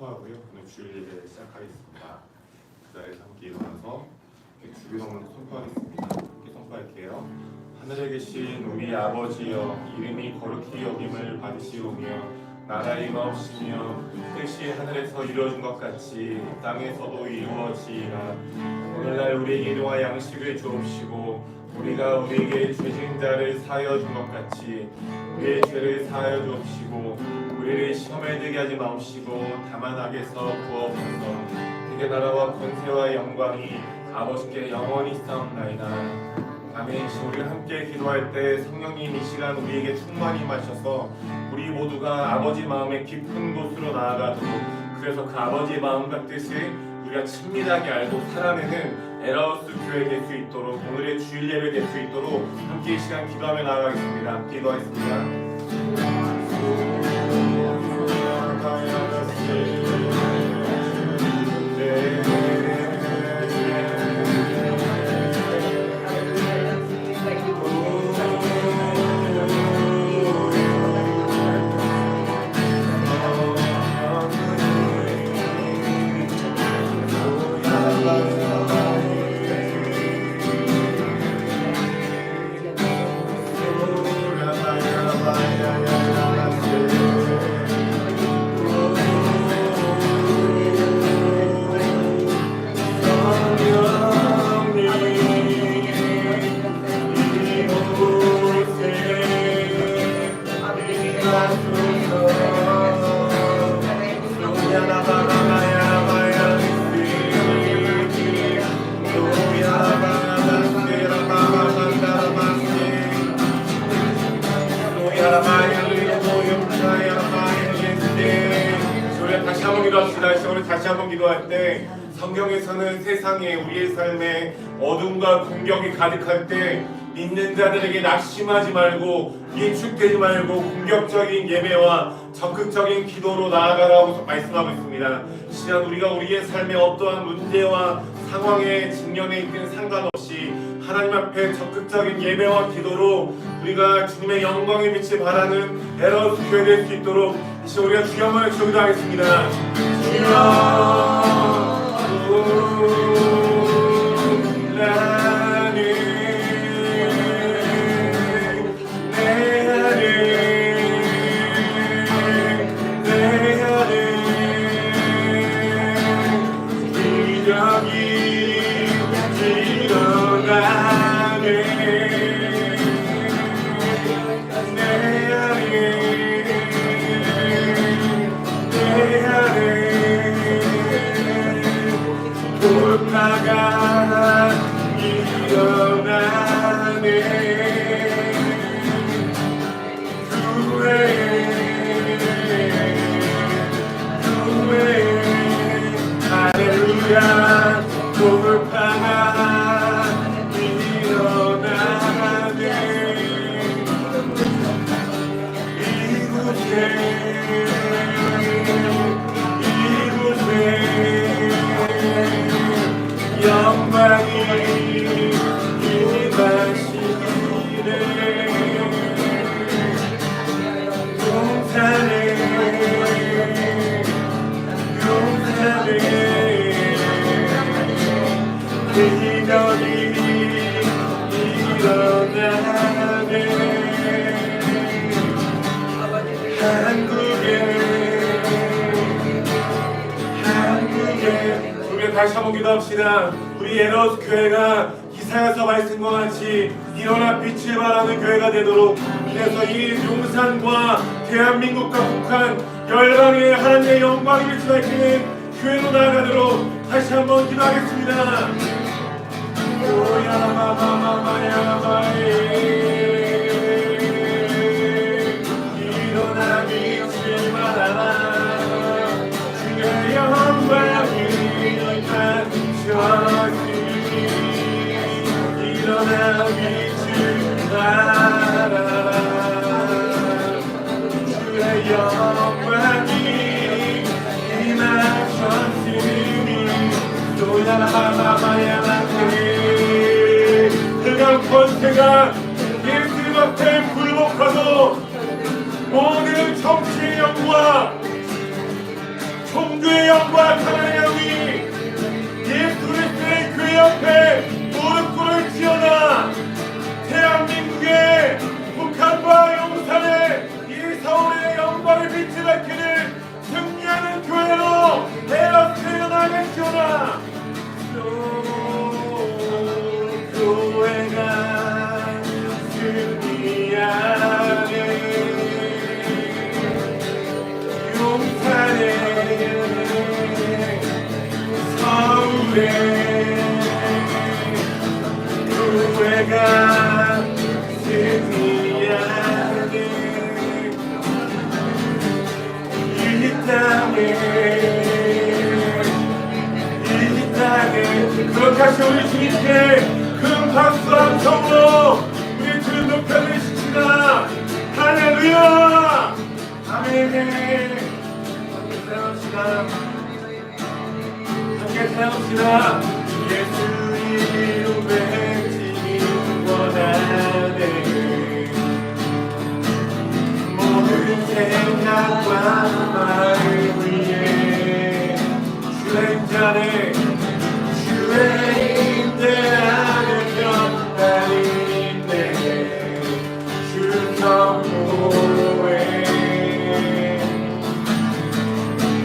선포하고요. 오늘 주일 예배를 시작하겠습니다. 그 자리에서 함께 일어나서 주기도문을 선포하겠습니다. 함께 선포할게요. 하늘에 계신 우리 아버지여, 이름이 거룩히 여김을 받으시오며 나라의 임하옵시며 뜻이 하늘에서 이루어진 것 같이 땅에서도 이루어지이라. 오늘날 우리에게 일용할 양식을 주옵시고 우리가 우리에게 죄진 자를 사하여 준 것 같이 우리의 죄를 사하여 주옵시고 우리를 시험에 들게 하지 마옵시고 다만 악에서 구하옵소서. 그의 나라와 권세와 영광이 아버지께 영원히 있사옵나이다. 아멘. 우리가 함께 기도할 때 성령님 이 시간 우리에게 충만히 임하셔서 우리 모두가 아버지 마음의 깊은 곳으로 나아가도록, 그래서 그 아버지의 마음과 뜻을 우리가 친밀하게 알고 살아내는 에라우스 교회 될 수 있도록, 오늘의 주일 예배 될 수 있도록 함께 이 시간 기도하며 나아가겠습니다. 기도하겠습니다. 다시 한번 기도할 때 성경에서는 세상에 우리의 삶에 어둠과 공격이 가득할 때 믿는 자들에게 낙심하지 말고 위축되지 말고 공격적인 예배와 적극적인 기도로 나아가라고 말씀하고 있습니다. 시간 우리가 우리의 삶에 어떠한 문제와 상황에 직면해 있든 상관없이 하나님 앞에 적극적인 예배와 기도로 우리가 주님의 영광의 빛을 바라는 에라우스 교회 될 수 있도록 이제 우리가 주여 한번 기도하겠습니다. 주여 돌파가 일어나네. 할렐루야. 돌파가 일어나네. 영광이 임하시기를. 용산에 기적이 일어나네. 한국에 우리 다시 한번 기도합시다. 우리 에라우스 교회가 이사야서 말씀과 같이 일어나 빛을 발하는 교회가 되도록, 그래서 이 용산과 대한민국과 북한 열방에 하나님의 영광이 빛을 밝히는 교회로 나아가도록 다시 한번 기도하겠습니다. 일어나 빛을 발하라. 주의 영광이 일어나 빛을 발하라. 주의 영광이 임하셨으니 도야라바바야라테. 그가 권세가 예수님 앞에 굴복하고 모든 정치의 영과 성주의 영과 하나님의 영이 예수 그리스도의 그 옆에 무릎 꿇을 지어다. 대한민국의 북한과 용산의 이 서울의 영광의 빛을 밝히는 승리하는 교회로 에어스를 나갈지어다. 교회가 승리하네. 용산의 서울의 교회가 승리하네. 이 땅에 그렇게 하시 우리 주님께 큰 박수와 함성으로 우리 주님 높여드리시다. 할렐루야. 아멘. 함께 사용합시다. 예수 이름 외치기 원하네. 모든 생각과 마음 위에 주의 인자네. 주의 인자는 평안인데 주 성도에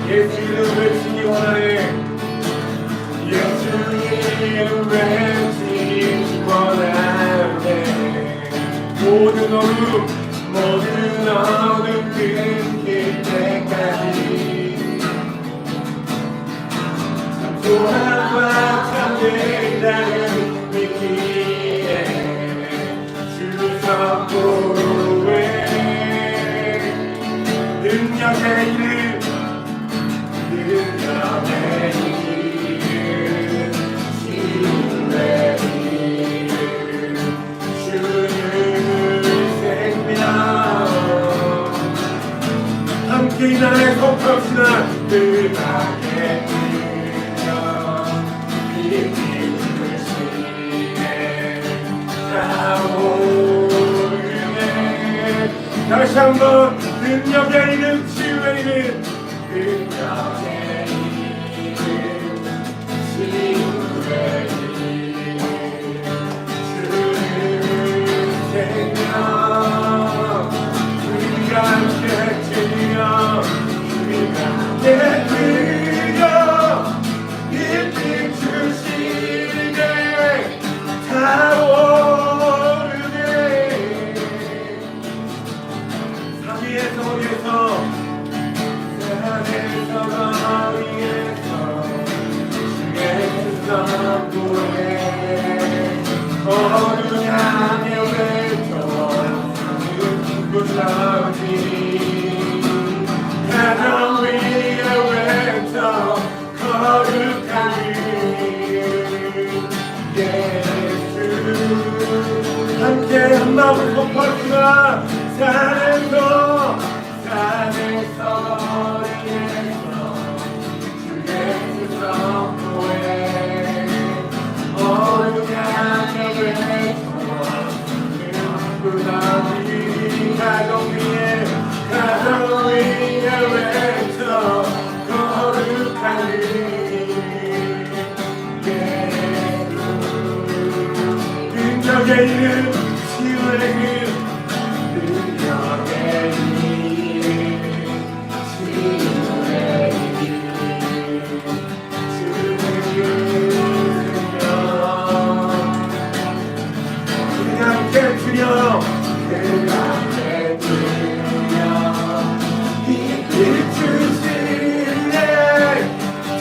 예수 이름 외치기 원하네. 예수 이름 외치기 원하네. 모든 어둠 끊길 때까지 소망과 참된 믿기에 주 성도에 능력의 이름 주의 이름 주는 생명 함께 이 나라에 선포합시다. 그날의 다시 한번 능력의 이름 치유의 이름 능력의 이름 치유의 이름 주는 생명 우리가 함께 드려 우리가 함께 드려 일빛 주시네 타오르네. 산에서 위에서 산에서 위에서 주의 성도에 어느 향해 외쳐 눈부셔지 가장 위에 외쳐 거룩한 이름 예수 함께 한 마음을 선포합시다. 산에서 위에서 주 예수 성도에 어느 향해 외쳐 눈부셔지 가장 위에 외쳐 거룩한 이름 능력의 이름 치유의 이름 능력의 이름 치유의 이름 주의 생명 우리 함께 드려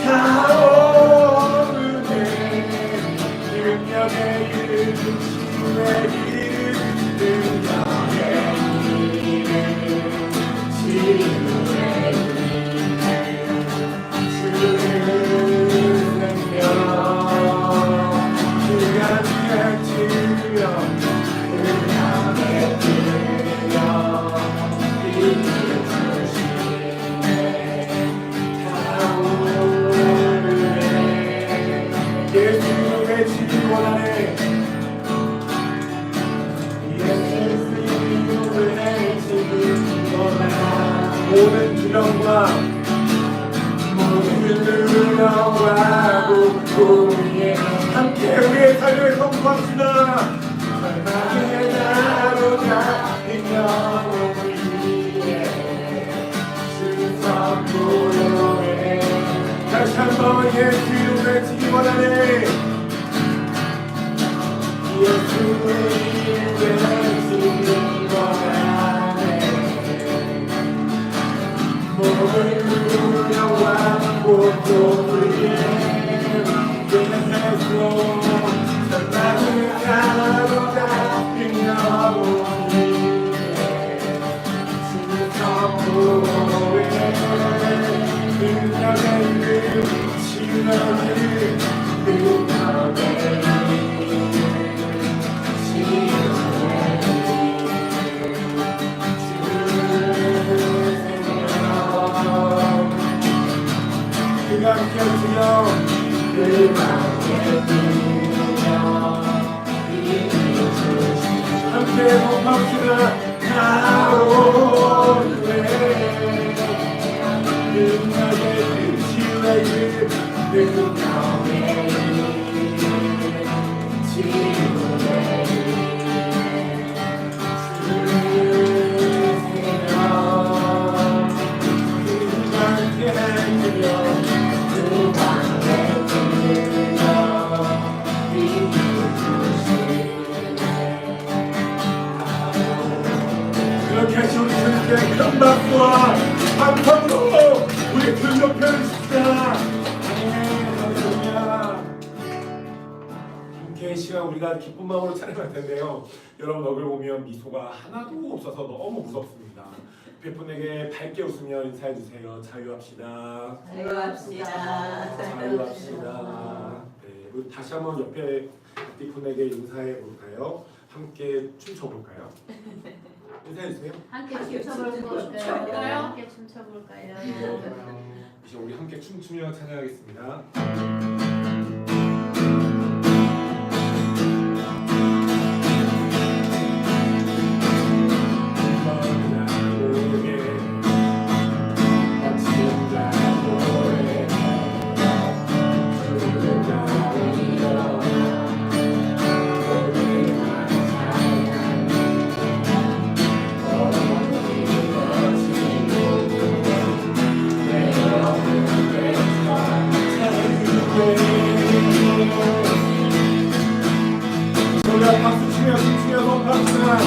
타오르네 능력의 이름 주의 영광 우리의 함께 우리의 삶을 선포합시다. 사랑의 나로가 인형 위에 주 선포해 다시 한번 예수 이름 외치기 원하네. 예수 이름 외치기 원하네. 모든 영광 고통을 예수 사랑의 나로가 인형 위에 주 선포해 인간의 이름 지나는 인간의 그가 함께 주여 그가 함께 주여 함께 복합시다. 나오네 그나의 지우의 이름 그나의 지우의 큰 박수와 감성으로 우리 등 높여를 칩시다. 함께 이 시간 우리가 기쁜 마음으로 찬양할 텐데요. 여러분 얼굴 보면 미소가 하나도 없어서 너무 무섭습니다. 몇 분에게 밝게 웃으며 인사해 주세요. 자유합시다. 자유합시다. 자유합시다. 네, 우리 다시 한번 옆에 뒷분에게 인사해 볼까요? 함께 춤춰 볼까요? 인사해 주세요. 함께 춤춰볼까요? 함께 춤춰볼까요? 이제 우리 함께 춤추며 찬양하겠습니다. 박수 치며 춤추며 선포합시다.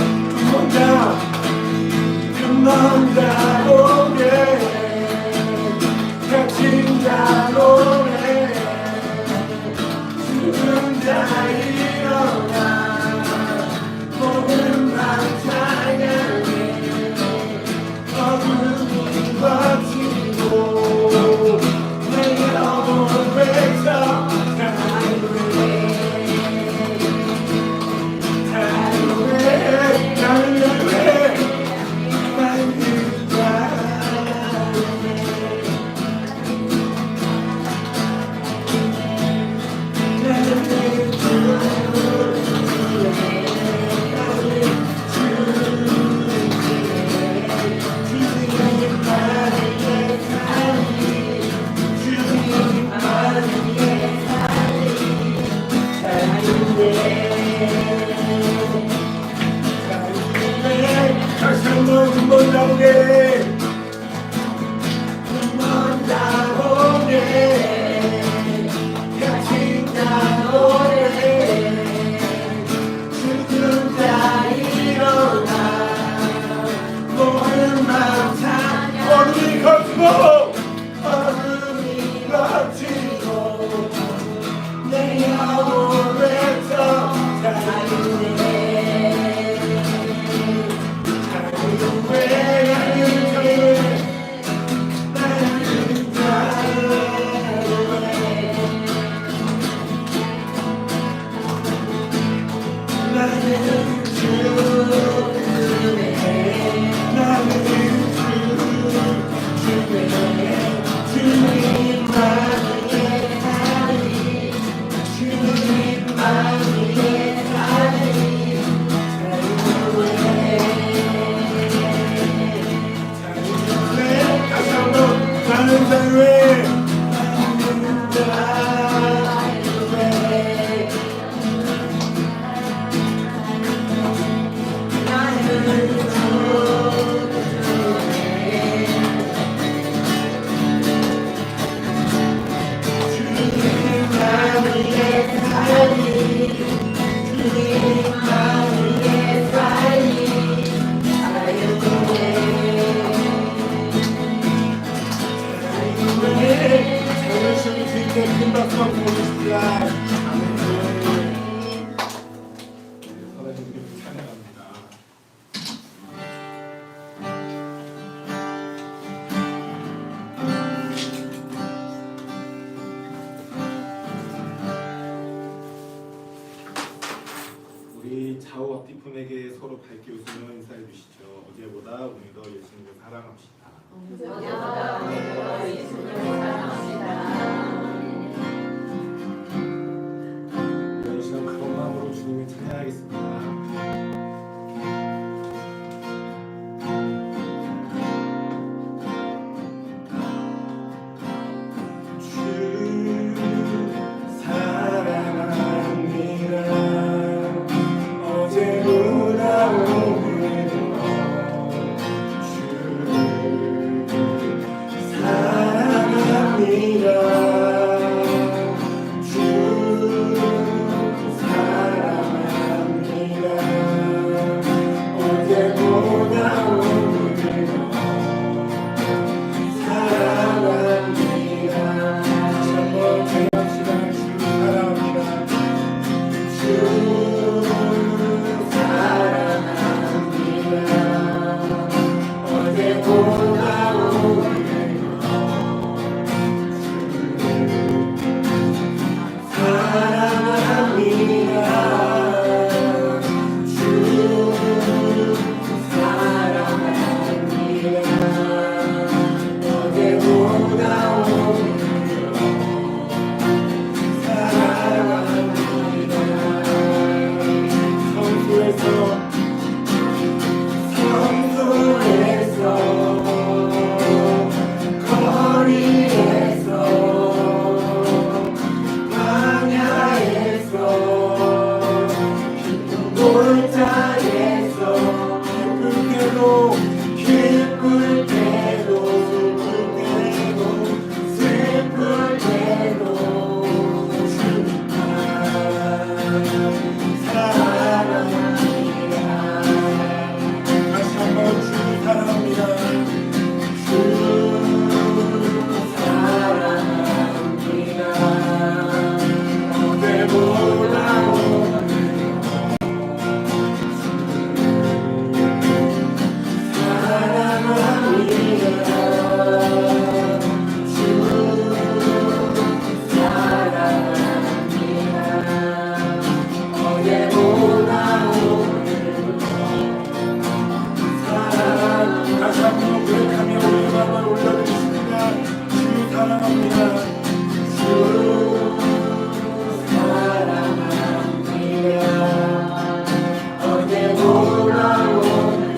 금방자 오게 갇힌 자 노래 죽은 자 일어나 모든 밤 찬양해 어둠이 거치고 내 영혼 외쳐 한번 자보게 한번 자보게 갇힌 자 노래 죽은 자 일어나 모든 맘 찬양 어둠이 거치고 어둠이 거치고 내 영혼 외쳐 자유해 왜 한번 보여주시라. 아멘. 살아계신 분 찬양합니다. 우리 좌우 앞뒤분에게 서로 밝게 웃으며 인사해 주시죠. 어제보다 오늘도 예수님을 사랑합시다. 이런 시간 그런 마음으로 주님을 찬양하겠습니다. 주 사랑합니다. 어제보다 오늘도 주 사랑합니다. 주 사랑합니다. 어제보다 오늘도 사랑합니다. 다시 한번 찬양합시다. 주 사랑합니다. 주 사랑합니다. 어제보다 오늘도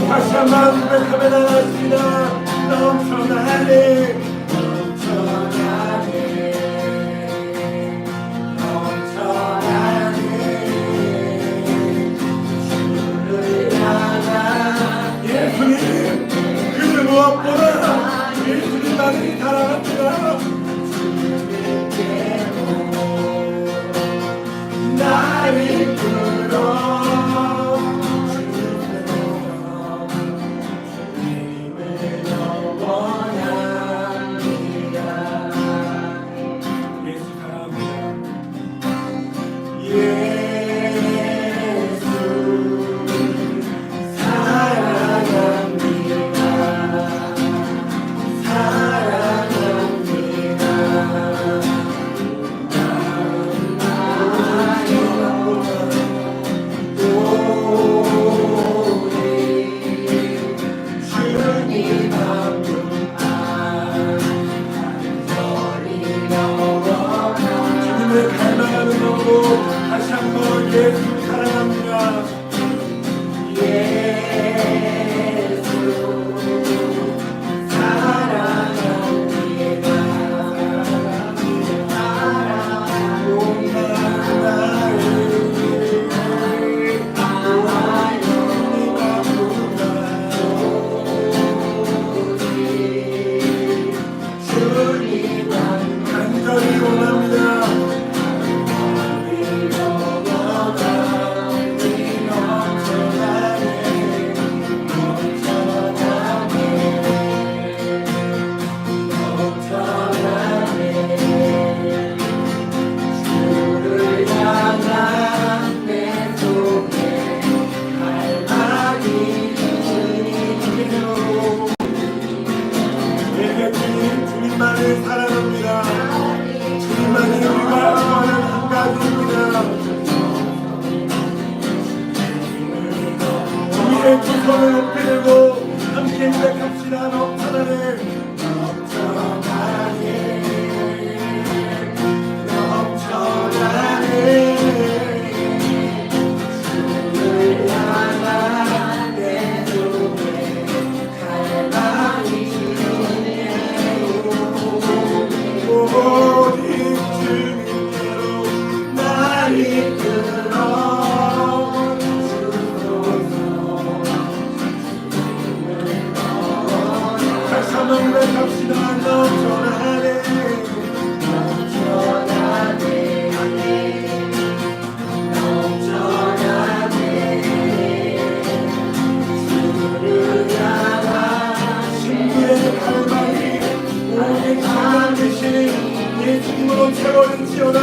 다시 한번 고백하며 나가겠습니다. 넘쳐나네 예수님 그 무엇보다 예수님만이 사랑합니다. 나를 끌어 다시 한번 예수 사랑합니다. 예수 사랑합니다. 간절히 원합니다. 주님만을 사랑합니다. 주님만이 우리가 좋아하는 한 가족입니다. 우리의 두 손을 높이 들고 함께 고백합시다. 넘쳐나네 주를 향한 내 속에 갈망이 오직 주님께로 날 이끌어 주소서. 다시 한번 고백합시다. 넘쳐나네 주를 향한 신부의 갈망이 오직 주만 계시니 예수님으로 채워진지어다.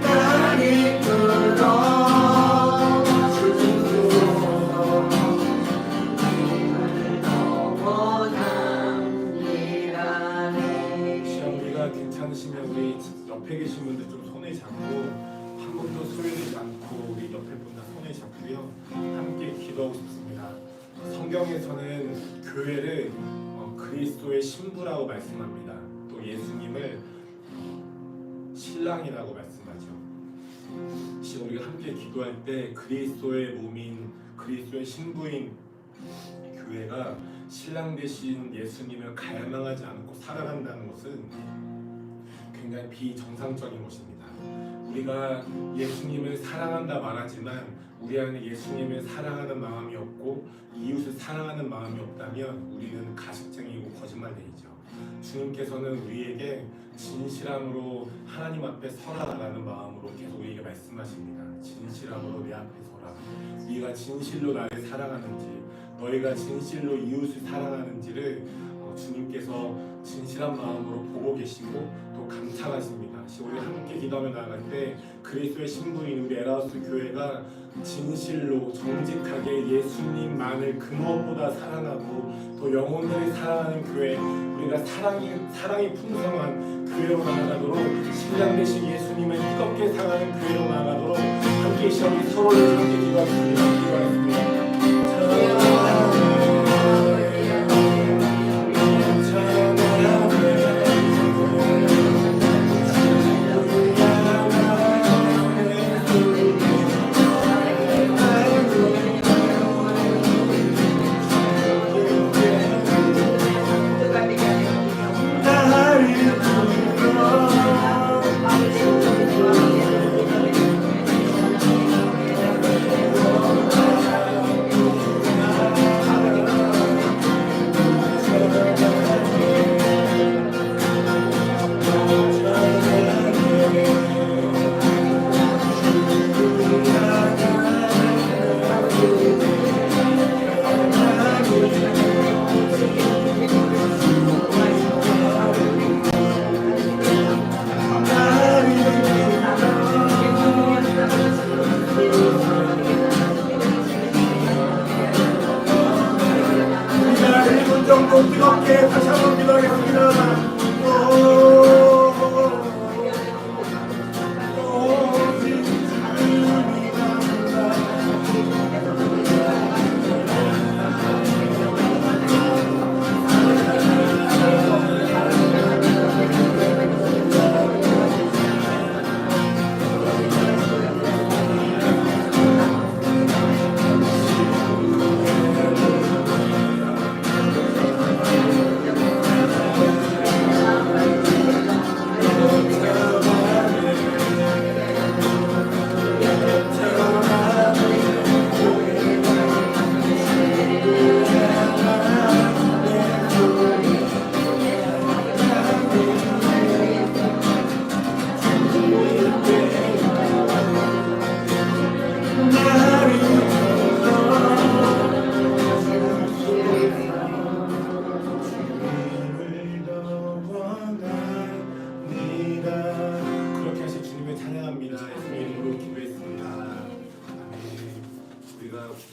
날 이끌어 주소서. 우리가 괜찮으시면 우리 옆에 계신 분들 좀 손을 잡고 한 번도 소외되지 않고 우리 옆에 분들 손을 잡고요 함께 기도하고 싶습니다. 성경에서는 교회를 그리스도의 신부라고 말씀합니다. 또 예수님을 신랑이라고 말씀하죠. 지금 우리가 함께 기도할 때 그리스도의 몸인 그리스도의 신부인 교회가 신랑 되신 예수님을 갈망하지 않고 살아간다는 것은 굉장히 비정상적인 것입니다. 우리가 예수님을 사랑한다 말하지만 우리 안에 예수님을 사랑하는 마음이 없고 이웃을 사랑하는 마음이 없다면 우리는 가식쟁이고 거짓말쟁이죠. 주님께서는 우리에게 진실함으로 하나님 앞에 서라라는 마음으로 계속 우리에게 말씀하십니다. 진실함으로 내 앞에 서라. 네가 진실로 나를 사랑하는지 너희가 진실로 이웃을 사랑하는지를 주님께서 진실한 마음으로 보고 계시고 또 감찰하십니다. 우리 함께 기도하며 나아갈 때 그리스도의 신부인 우리 에라우스 교회가 진실로 정직하게 예수님만을 그 무엇보다 사랑하고 또 영혼들을 사랑하는 교회, 우리가 사랑이 풍성한 교회로 나아가도록 신랑 되신 예수님을 뜨겁게 사랑하는 교회로 나아가도록 함께 시험이 서로를 함께 기도하겠습니다. 뜨겁게 다시 한번 기도하겠습니다.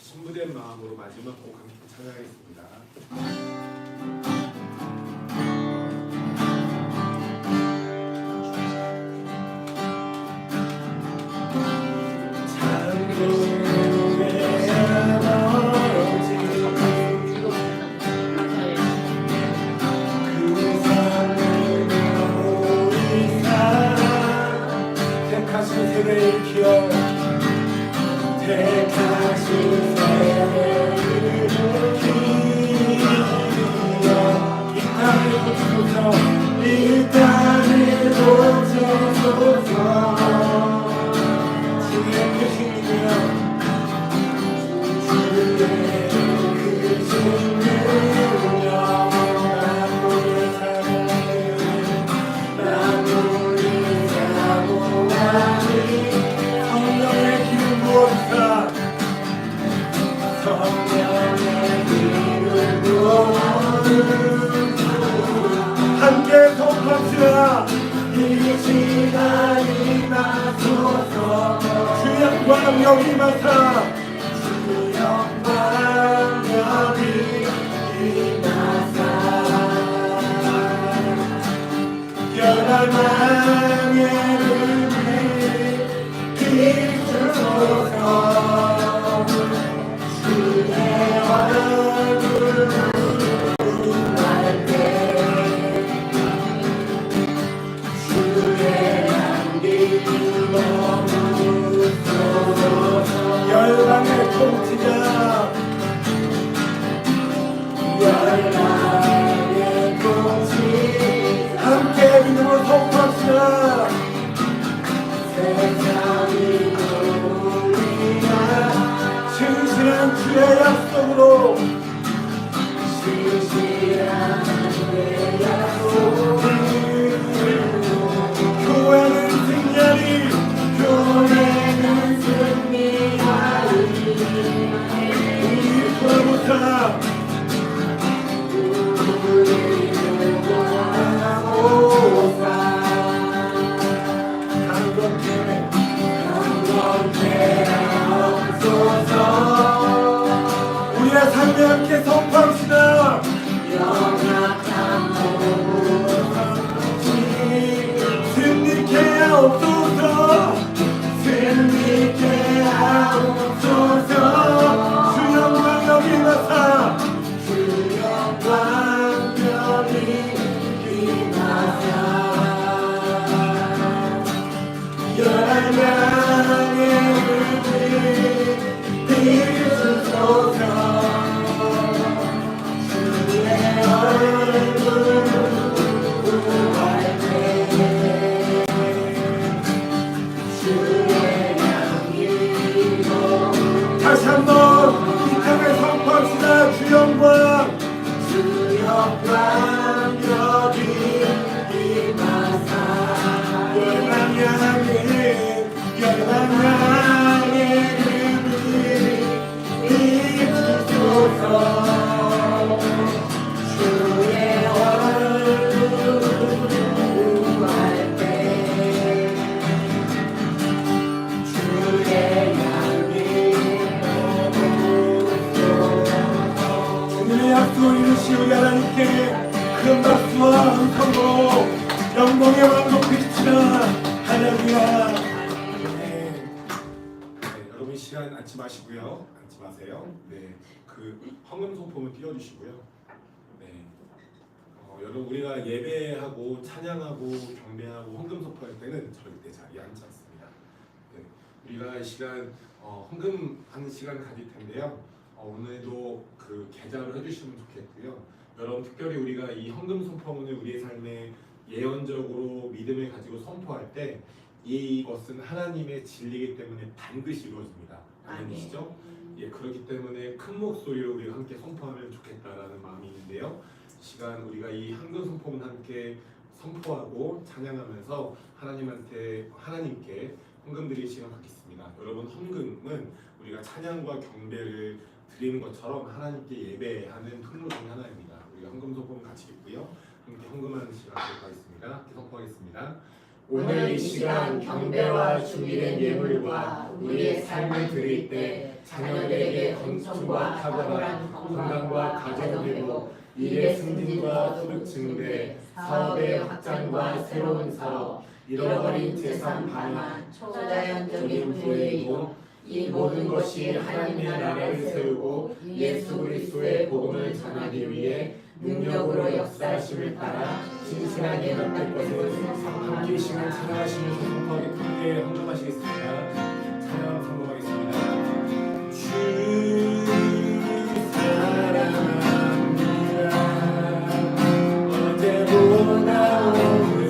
신부된 마음으로 마지막 곡 함께 찬양하겠습니다. 택하신 세대를 기억 택하신 세대를 기억 이 땅을 고쳐소서 이 땅을 고쳐소서 주의 크신 능력 주의 크신 능력 나무를 사랑해 성령의 기름 부어주사 성령의 기름 부어주사 함께 선포합시다. 이 시간이 나서서 주 영광 여기 맡아 주 영광 여기 임하사 열방의 열방의 통치자 열방의 통치 함께 믿음으로 선포합시다. 세상이 우리가 신실한 주의 약속으로 신실한 주의 약속 교회는 승리하리 교회는 승리하리 우리 부르사 완전히 임하사 열한 양의 빛 비추소서 주의 얼굴 구할 때 주의 향기로 다시 한번 이 땅에 선포합시다. 주 영광 여기 임하사 열한 양의 비추소서 주의 얼굴 구할 때 주의 주님의 약속을 이루시 우리 하나님께 큰 박수와 함성으로 영광의 왕 높이시라. 할렐루야. 네, 여러분 시간 앉지 마시고요. 앉지 마세요. 네, 그 헌금 소품을 띄워주시고요. 네, 여러분 우리가 예배하고 찬양하고 경배하고 헌금 소포할 때는 절대 자리에 앉지 않습니다. 네, 우리가 이 시간 헌금하는 시간을 가질 텐데요. 오늘도 그 계좌를 해주시면 좋겠고요. 여러분 특별히 우리가 이 헌금 선포문을 우리의 삶에 예언적으로 믿음을 가지고 선포할 때 이것은 하나님의 진리이기 때문에 반드시 이루어집니다. 아멘이시죠? 예, 그렇기 때문에 큰 목소리로 우리가 함께 선포하면 좋겠다라는 마음이 있는데요. 이 시간 우리가 이 헌금 선포문 함께 선포하고 찬양하면서 하나님께 헌금 드릴 시간 갖겠습니다. 여러분 헌금은 우리가 찬양과 경배를 드리는 것처럼 하나님께 예배하는 통로 중 하나입니다. 우리가 헌금 소금 같이 있고요. 함께 헌금하는 시간 갖도록 하겠습니다. 함께 선포하겠습니다. 오늘 이 시간 경배와 준비된 예물과 우리의 삶을 드릴 때 자녀들에게 건성과 탁월한 건강과 가정회복, 일의 승진과 소득 증대, 사업의 확장과 새로운 사업, 잃어버린 재산 반환, 초자연적인 부유이고 이 모든 것이 하나님의 나라를 세우고 예수 그리스도의 복음을 전하기 위해 능력으로 역사하심을 따라 신실하게 행할 것을 함께 이 시간 찬양하시면서 함께 헌금하시겠습니다. 찬양 성공하겠습니다. 주 사랑합니다. 어제보다 오늘도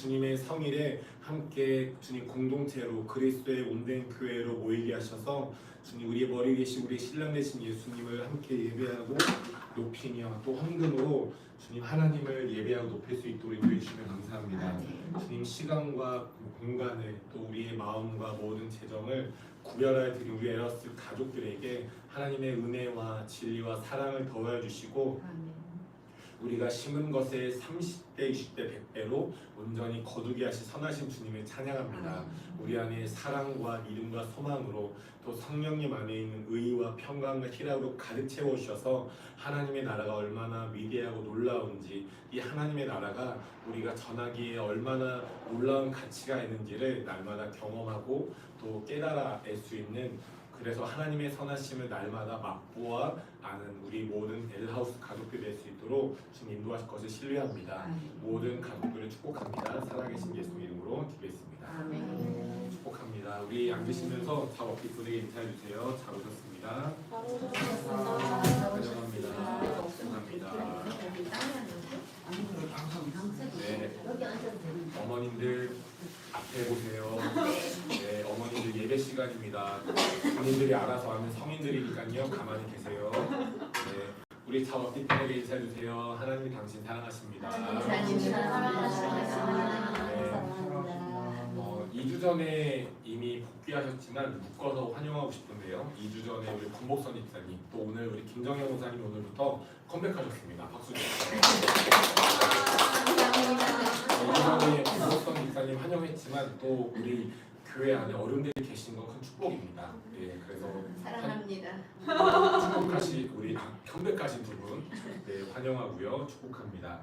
주님의 성일에 함께 주님 공동체로 그리스도의 온된 교회로 모이게 하셔서 주님 우리의 머리 계신 우리 신랑 되신 예수님을 함께 예배하고 높이며 또 헌금으로 주님 하나님을 예배하고 높일 수 있도록 인도해 주시면 감사합니다. 주님 시간과 공간을 또 우리의 마음과 모든 재정을 구별하여 드린 우리 에러스 가족들에게 하나님의 은혜와 진리와 사랑을 더하여 주시고 우리가 심은 것의 30배, 20배, 100배로 온전히 거두게 하신 선하신 주님을 찬양합니다. 우리 안에 사랑과 믿음과 소망으로 또 성령님 안에 있는 의와 평강과 희락으로 가득 채워주셔서 하나님의 나라가 얼마나 위대하고 놀라운지, 이 하나님의 나라가 우리가 전하기에 얼마나 놀라운 가치가 있는지를 날마다 경험하고 또 깨달아 낼 수 있는, 그래서 하나님의 선하심을 날마다 맛보아 아는 우리 모든 엘하우스 가족들이 될 수 있도록 주님 인도하실 것을 신뢰합니다. 모든 가족들을 축복합니다. 살아계신 예수 이름으로 기도했습니다. 아멘. 축복합니다. 우리 앉으시면서 다 어깨 분에게 인사해 주세요. 잘 오셨습니다. 환영합니다. 감사합니다. 네, 여기 앉아도 되는데. 어머님들 앞에 보세요. 네, 어머님들 예배 시간입니다. 본인들이 알아서 하는 성인들이니까요. 가만히 계세요. 네, 우리 다 어깨 분에게 인사해 주세요. 하나님 당신 사랑하십니다. 하나님 사랑하십니다. 네. 2주 전에 이미 복귀하셨지만 묶어서 환영하고 싶은데요. 2주 전에 우리 권복선 집사님, 또 오늘 우리 김정현 목사님 오늘부터 컴백하셨습니다. 박수 주세요. 2주 전에 권복선 집사님 환영했지만 또 우리 교회 안에 어른들이 계신 건 큰 축복입니다. 네, 그래서 사랑합니다. 우리 컴백하신 두 분, 네, 환영하고요. 축복합니다.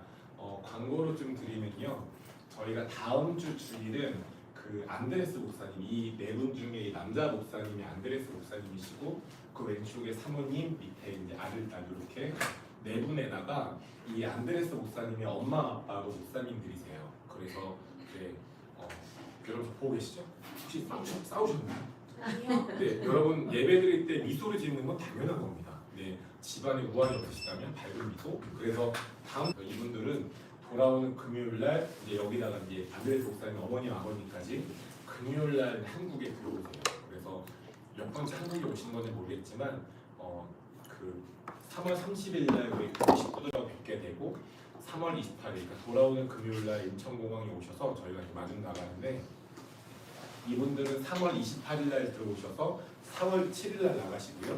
광고로 좀 드리면요. 저희가 다음 주 주일은 그 안드레스 목사님, 이 네 분 중에 이 남자 목사님이 안드레스 목사님이시고 그 왼쪽에 사모님, 밑에 이제 아들, 딸 이렇게 네 분에다가 이 안드레스 목사님의 엄마 아빠도 목사님들이세요. 그래서 네, 여러분 보고 계시죠? 혹시 싸우셨나요? 아니요. 네, 여러분 예배 드릴 때 미소를 짓는 건 당연한 겁니다. 네, 집안에 우환이 없으시다면 밝은 미소. 그래서 다음 이분들은 돌아오는 금요일 날 이제 여기다가 이제 안드레스 목사님 어머님 아버님까지 금요일 날 한국에 들어오세요. 그래서 몇 번째 한국에 오신 건지 모르겠지만 그 3월 30일 날 우리 식구들하고 뵙게 되고 3월 28일 그러니까 돌아오는 금요일 날 인천공항에 오셔서 저희가 이렇게 마중 나가는데 이분들은 3월 28일 날 들어오셔서 4월 7일 날 나가시고요.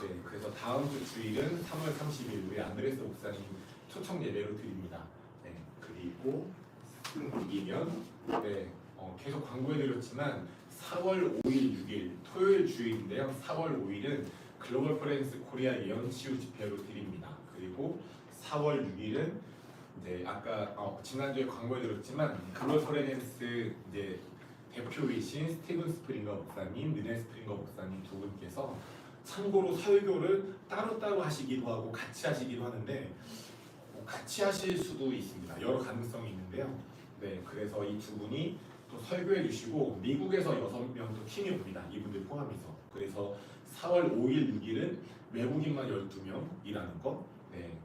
네, 그래서 다음 주 주일은 3월 30일 우리 안드레스 목사님 초청 예배로 드립니다. 네, 그리고 이면 네, 계속 광고해드렸지만 4월 5일, 6일 토요일 주일인데요. 4월 5일은 글로벌 프렌스 코리아 예언치유 집회로 드립니다. 그리고 4월 6일은 이제 아까 지난주에 광고해드렸지만 글로벌 프렌스 이제 대표이신 스티븐 스프링거 목사님, 느네 스프링거 목사님 두 분께서 참고로 설교를 따로따로 하시기도 하고 같이 하시기도 하는데 같이 하실 수도 있습니다. 여러 가능성이 있는데요. 네, 그래서 이 두 분이 또 설교해 주시고 미국에서 6명 또 팀이 옵니다. 이분들 포함해서. 그래서 4월 5일, 6일은 외국인만 12명이라는 거 네,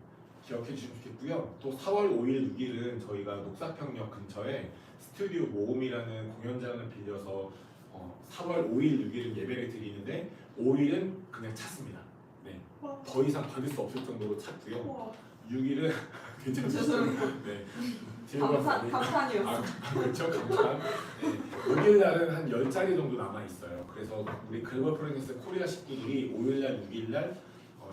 기억해 주시면 좋겠고요. 또 4월 5일, 6일은 저희가 녹사평역 근처에 스튜디오 모음이라는 공연장을 빌려서 4월 5일, 6일은 예배를 드리는데 5일은 그냥 찼습니다. 네, 더 이상 받을 수 없을 정도로 찼고요. 6일은 괜찮으시죠? 네, 감탄이었어. 그렇죠, 감탄. 네, 6일 날은 한 10자리 정도 남아 있어요. 그래서 우리 글로벌 프렌스 코리아 식구들이 5일 날, 6일 날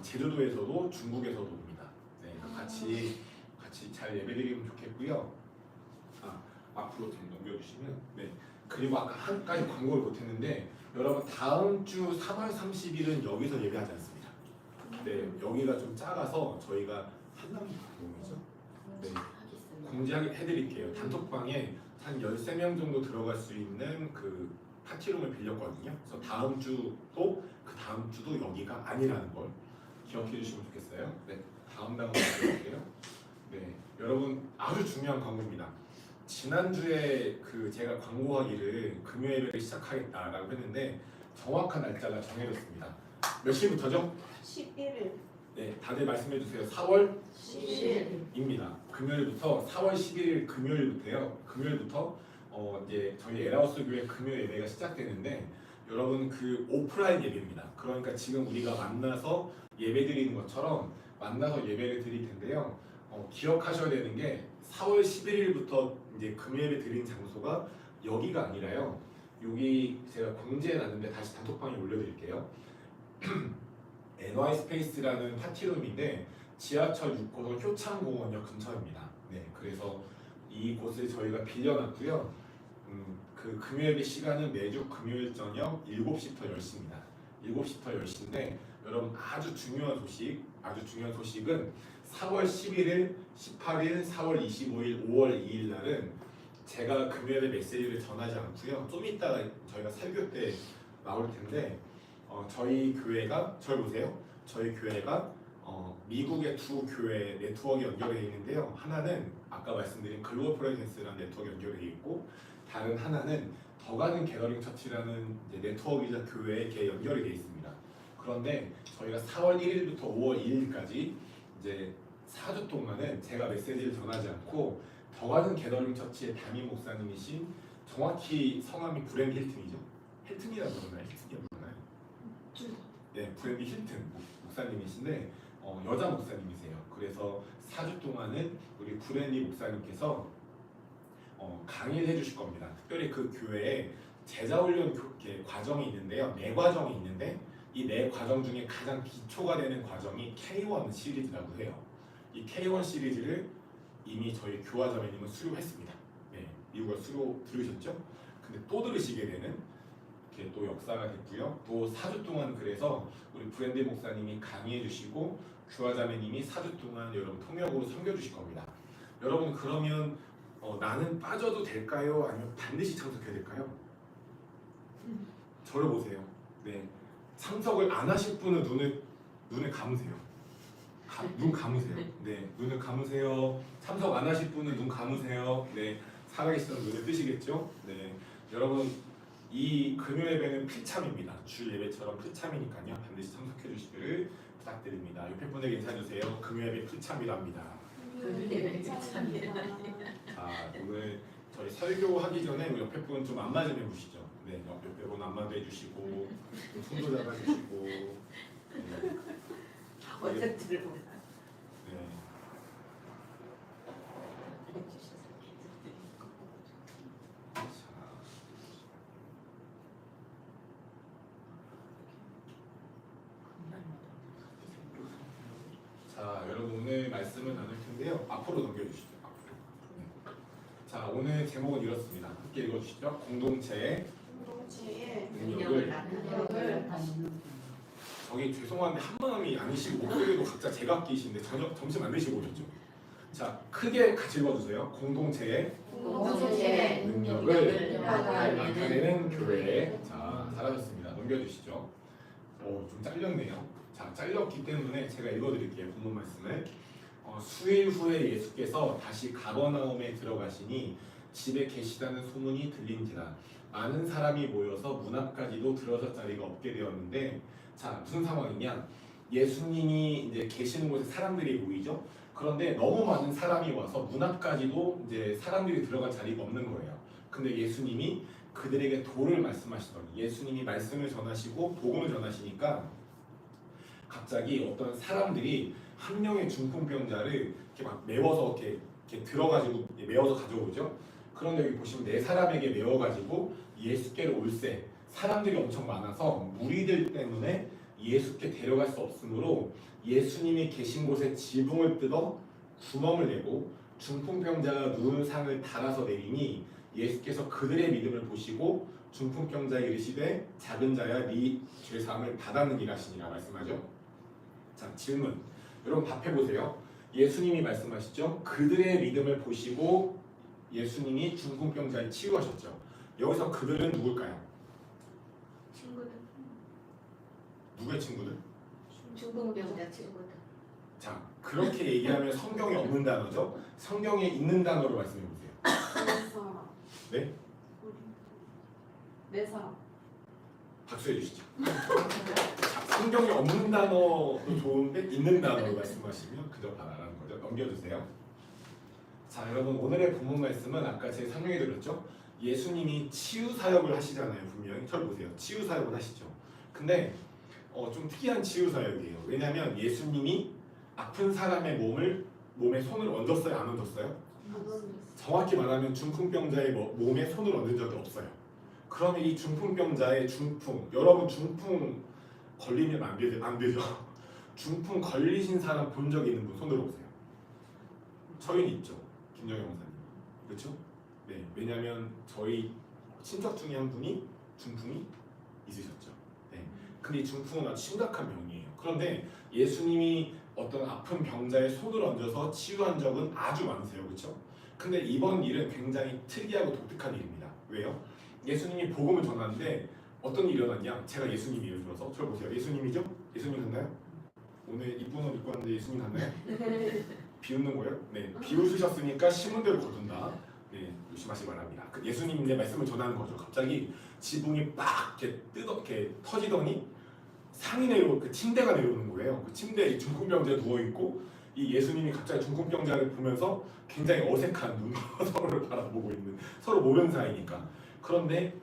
제주도에서도 중국에서도 옵니다. 네, 같이 잘 예배드리면 좋겠고요. 앞으로 좀 넘겨주시면 네. 그리고 아까 한 가지 광고를 못했는데 여러분 다음 주 3월 30일은 여기서 예배하지 않습니다. 네, 여기가 좀 작아서 저희가 한남동이죠. 네, 공지해드릴게요. 단톡방에 한 13명 정도 들어갈 수 있는 그 파티룸을 빌렸거든요. 그래서 다음 주도 그 다음 주도 여기가 아니라는 걸 기억해 주시면 좋겠어요. 네, 다음 단어 드릴게요. 네, 여러분 아주 중요한 광고입니다. 지난주에 그 제가 광고하기를 금요일에 시작하겠다라고 했는데 정확한 날짜가 정해졌습니다. 몇 시부터죠? 11일. 네, 다들 말씀해 주세요. 4월 10일. 입니다. 금요일부터 4월 11일 금요일부터요. 금요일부터 이제 저희 에라우스 교회 금요 예배가 시작되는데 여러분 그 오프라인 예배입니다. 그러니까 지금 우리가 만나서 예배 드리는 것처럼 만나서 예배를 드릴 텐데요. 기억하셔야 되는 게 4월 11일부터 이제 금요일에 드린 장소가 여기가 아니라요. 여기 제가 공지해 놨는데 다시 단톡방에 올려드릴게요. NY 스페이스라는 파티룸인데 지하철 6호선 효창공원역 근처입니다. 네, 그래서 이곳을 저희가 빌려놨고요. 그 금요일 시간은 매주 금요일 저녁 7시부터 10시입니다. 7시부터 10시인데 여러분 아주 중요한 소식은 4월 11일, 18일, 4월 25일, 5월 2일 날은 제가 금요일에 메시지를 전하지 않고요. 좀 이따가 저희가 설교 때 나올 텐데 저희 교회가 저희 보세요. 저희 교회가 미국의 두 교회 네트워크 연결되어 있는데요. 하나는 아까 말씀드린 글로벌 프레젠스라는 네트워크 연결되어 있고 다른 하나는 더 가는 게더링 처치라는 네트워크이자 교회에 연결이 되어 있습니다. 그런데 저희가 4월 1일부터 5월 2일까지 이제 4주 동안은 제가 메시지를 전하지 않고 더 가는 게더링 처치의 담임 목사님이신 정확히 성함이 브랜디 힐튼이죠. 힐튼이라고 그러나요? 힐튼이라고 그러나요? 네, 브랜디 힐튼 목사님이신데 여자 목사님이세요. 그래서 4주 동안은 우리 브랜디 목사님께서 강의를 해주실 겁니다. 특별히 그 교회에 제자훈련 과정이 있는데요. 4과정이 있는데 이 4과정 중에 가장 기초가 되는 과정이 K1 시리즈라고 해요. 이 K1 시리즈를 이미 저희 교화자매님은 수료했습니다. 네, 미국어 수료 들으셨죠? 근데 또 들으시게 되는 이렇게 또 역사가 됐고요. 또 4주 동안 그래서 우리 브랜디 목사님이 강의해 주시고 교화자매님이 4주 동안 여러분 통역으로 섬겨 주실 겁니다. 여러분 그러면 나는 빠져도 될까요? 아니면 반드시 참석해야 될까요? 저를 보세요. 네, 참석을 안 하실 분은 눈을 감으세요. 눈 감으세요. 네, 눈을 감으세요. 참석 안 하실 분은 눈 감으세요. 네, 살아계시던 눈을 뜨시겠죠? 네, 여러분 이 금요 예배는 필참입니다. 주 예배처럼 필참이니까요. 반드시 참석해 주시기를 부탁드립니다. 옆에 분에게 인사해주세요. 금요 예배 필참이랍니다. 자, 오늘 저희 설교하기 전에 우리 옆에 분 좀 안마 좀 해보시죠. 네, 옆에 분 안마도 해주시고 손도 잡아주시고 네. 어쨌든 네. 자, 여러분 오늘 말씀을 나눌 텐데요. 앞으로 넘겨주시죠. 앞으로. 네. 자, 오늘 제목은 이렇습니다. 함께 읽어주시죠. 공동체의 능력을. 저기 죄송한데 한 마음이 아니시고 목소리도 각자 제각기이신데 전혀 점심 안 드시고 오셨죠? 자, 크게 같이 읽어주세요. 공동체의 능력을 나타내는 교회. 자, 잘하셨습니다. 넘겨주시죠. 좀 잘렸네요. 자, 잘렸기 때문에 제가 읽어드릴게요. 본문 말씀을. 수일 후에 예수께서 다시 가버나움에 들어가시니 집에 계시다는 소문이 들린지라 많은 사람이 모여서 문 앞까지도 들어설 자리가 없게 되었는데, 자, 무슨 상황이냐? 예수님이 이제 계시는 곳에 사람들이 모이죠. 그런데 너무 많은 사람이 와서 문 앞까지도 이제 사람들이 들어갈 자리가 없는 거예요. 근데 예수님이 그들에게 도를 말씀하시더니, 예수님이 말씀을 전하시고 복음을 전하시니까 갑자기 어떤 사람들이 한 명의 중풍병자를 이렇게 막 메워서 이렇게 들어가지고 메워서 가져오죠. 그런데 여기 보시면 4사람에게 메워가지고 예수께로 올세. 사람들이 엄청 많아서 무리들 때문에 예수께 데려갈 수 없으므로 예수님이 계신 곳에 지붕을 뜯어 구멍을 내고 중풍병자가 누운 상을 달아서 내리니 예수께서 그들의 믿음을 보시고 중풍병자에 이르시되 작은 자야 네 죄사함을 받았느니라 하시니라 말씀하죠. 자, 질문. 여러분 답해보세요. 예수님이 말씀하시죠. 그들의 믿음을 보시고 예수님이 중풍병자를 치유하셨죠. 여기서 그들은 누굴까요? 친구들, 누구의 친구들? 중풍병자 친구들. 자, 그렇게 얘기하면 성경에 없는 단어죠. 성경에 있는 단어로 말씀해보세요. 네? 네 사람. 박수해 주시죠. 자, 성경에 없는 단어도 좋은데 있는 단어로 말씀하시면 그저 바라라는 거죠. 넘겨주세요. 자, 여러분 오늘의 본문 말씀은 아까 제가 설명해 드렸죠. 예수님이 치유 사역을 하시잖아요. 분명히 저를 보세요. 치유 사역을 하시죠. 근데 좀 특이한 치유 사역이에요. 왜냐하면 예수님이 아픈 사람의 몸에 손을 얹었어요? 안 얹었어요? 정확히 말하면 중풍병자의 몸에 손을 얹은 적이 없어요. 그러면 이 중풍병자의 중풍, 여러분 중풍 걸리면 안 되죠? 중풍 걸리신 사람 본 적 있는 분 손 들어보세요. 저희는 있죠. 김정영 목사님. 그렇죠? 네. 왜냐하면 저희 친척 중에 한 분이 중풍이 있으셨죠. 네. 근데 이 중풍은 아주 심각한 병이에요. 그런데 예수님이 어떤 아픈 병자의 손을 얹어서 치유한 적은 아주 많으세요. 그렇죠? 근데 이번 일은 굉장히 특이하고 독특한 일입니다. 왜요? 예수님이 복음을 전하는데 어떤 일이 일어났냐? 제가 예수님 예를 들어서 저를 보세요. 예수님이죠? 예수님 같나요? 오늘 이쁜 옷 입고 왔는데 예수님 같나요? 비웃는 거예요? 네, 비웃으셨으니까 신문대로 거둔다. 네, 조심하시기 바랍니다. 그 예수님의 말씀을 전하는 거죠. 갑자기 지붕이 빡 이렇게 터지더니 상이 내려 그 침대가 내려오는 거예요. 그 침대에 중풍병자가 누워 있고 이 예수님이 갑자기 중풍병자를 보면서 굉장히 어색한 눈으로 서로를 바라보고 있는 서로 모르는 사이니까. 그런데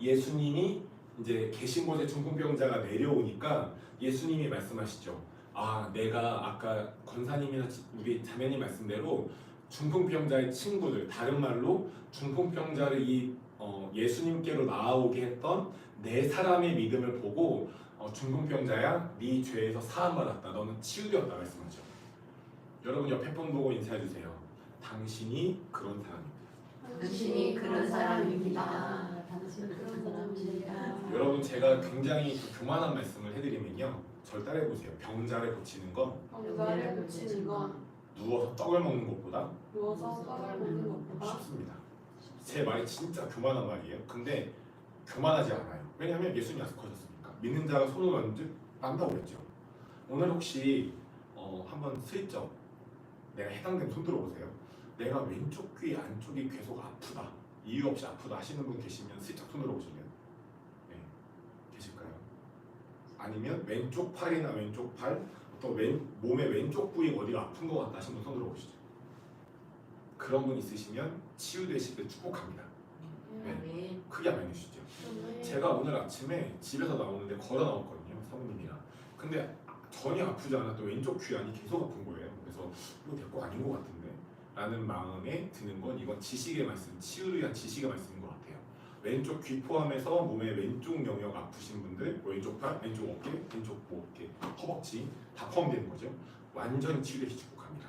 예수님이 이제 계신 곳에 중풍병자가 내려오니까 예수님이 말씀하시죠. 아, 내가 아까 권사님이나 우리 자매님 말씀대로 중풍병자의 친구들, 다른 말로 중풍병자를 예수님께로 나아오게 했던 네 사람의 믿음을 보고 중풍병자야, 네 죄에서 사함받았다. 너는 치유되었다 말씀하죠. 여러분 옆에 분 보고 인사해 주세요. 당신이 그런 사람입니다. 당신이 그런 사람입니다. 당신은 그런 사람입니다. 여러분 제가 굉장히 교만한 말씀을 해드리면요, 절 따라해 보세요. 병자를 고치는 건 병자를 고치는 건 누워서 떡을 먹는 것보다 누워서 떡을 먹는 것보다 쉽습니다. 제 말이 진짜 교만한 말이에요. 근데 교만하지 않아요. 왜냐하면 예수님이 약속하셨으니까. 믿는 자가 손을 얹은 딴다고 그랬죠. 오늘 혹시 한번 슬쩍 내가 해당된 손 들어보세요. 내가 왼쪽 귀 안쪽이 계속 아프다, 이유 없이 아프다 하시는 분 계시면 슬쩍 손 들어보실래요? 네, 계실까요? 아니면 왼쪽 팔이나 왼쪽 팔, 어떤 몸의 왼쪽 부위 어디가 아픈 것 같다 하시는 분 손 들어보시죠. 그런 분 있으시면 치유되시길 축복합니다. 네, 크게 아멘 해주시죠. 제가 오늘 아침에 집에서 나오는데 걸어 나왔거든요, 사모님이랑. 근데 전혀 아프지 않았던 왼쪽 귀 안이 계속 아픈 거예요. 그래서 이거 될 거 아닌 것 같은데 라는 마음에 드는 건 이건 지식의 말씀, 치유를 위한 지식의 말씀인 것 같아요. 왼쪽 귀 포함해서 몸의 왼쪽 영역 아프신 분들, 왼쪽 팔, 왼쪽 어깨, 왼쪽 어깨, 허벅지 다 포함되는 거죠. 완전히 치유되시기 축복합니다.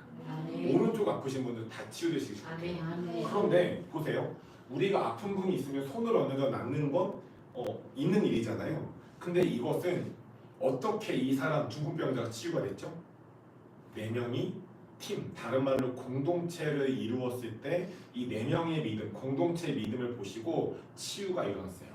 오른쪽 아프신 분들 다 치유되시기 축복합니다. 그런데 보세요. 우리가 아픈 분이 있으면 손을 얹어 낫는 건 있는 일이잖아요. 근데 이것은 어떻게 이 사람 중풍병자가 치유가 됐죠? 4명이 팀, 다른 말로 공동체를 이루었을 때 이 4명의 믿음, 공동체의 믿음을 보시고 치유가 일어났어요.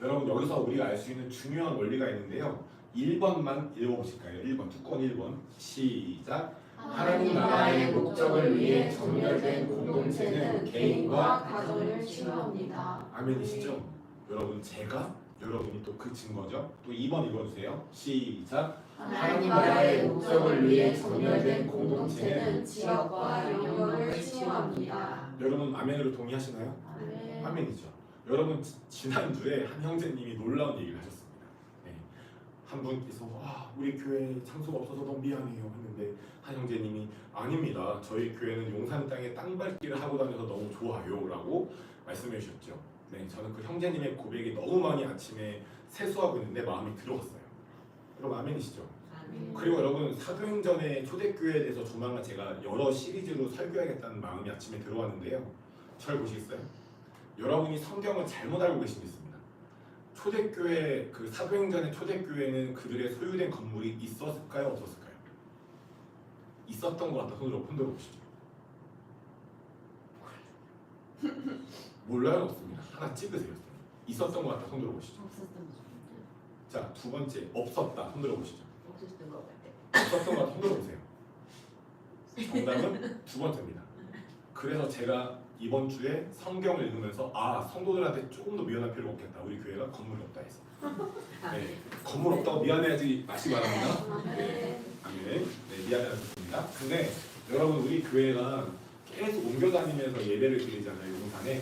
여러분 여기서 우리가 알 수 있는 중요한 원리가 있는데요. 1번만 읽어보실까요? 1번, 두권 1번 시작. 하나님 나라의 목적을 위해 정렬된 공동체는 개인과 가정을 치유합니다. 아멘이시죠? 여러분 제가 여러분이 또 그 증거죠. 또 2번 읽어주세요. 시작. 하나님 나라의 목적을 위해 정렬된 공동체는 지역과 영역을 치유합니다. 여러분 아멘으로 동의하시나요? 아멘이죠. 여러분 지난주에 한 형제님이 놀라운 얘기를 하셨습니다. 네. 한 분께서 우리 교회 장소가 없어서 너무 미안해요 했는데 한 형제님이 아닙니다. 저희 교회는 용산 땅에 땅밟기를 하고 다녀서 너무 좋아요 라고 말씀해 주셨죠. 네, 저는 그 형제님의 고백이 너무 많이 아침에 세수하고 있는데 마음이 들어갔어요. 여러분 아멘이시죠? 그리고 여러분 사도행전의 초대교회에 대해서 조만간 제가 여러 시리즈로 설교하겠다는 마음이 아침에 들어왔는데요. 잘 보시겠어요? 여러분이 성경을 잘못 알고 계신 게 있습니다. 초대교회, 그 사도행전의 초대교회는 그들의 소유된 건물이 있었을까요? 없었을까요? 있었던 것 같다. 손으로 흔들어 보시죠. 몰라요? 없습니다. 하나 찍으세요. 있었던 것 같다. 손들어 보시죠. 자, 두 번째 없었다. 손들어 보시죠. 없었던 것 같아. 없었던 것 같다. 손들어 보세요. 정답은 두 번째입니다. 그래서 제가 이번 주에 성경을 읽으면서 성도들한테 조금 더 미안할 필요가 없겠다. 우리 교회가 건물이 없다 해서. 네, 건물 없다고 미안해하지 마시기 바랍니다. 네, 아멘. 네, 미안해하셨습니다. 근데 여러분 우리 교회가 계속 옮겨 다니면서 예배를 드리잖아요, 용산에.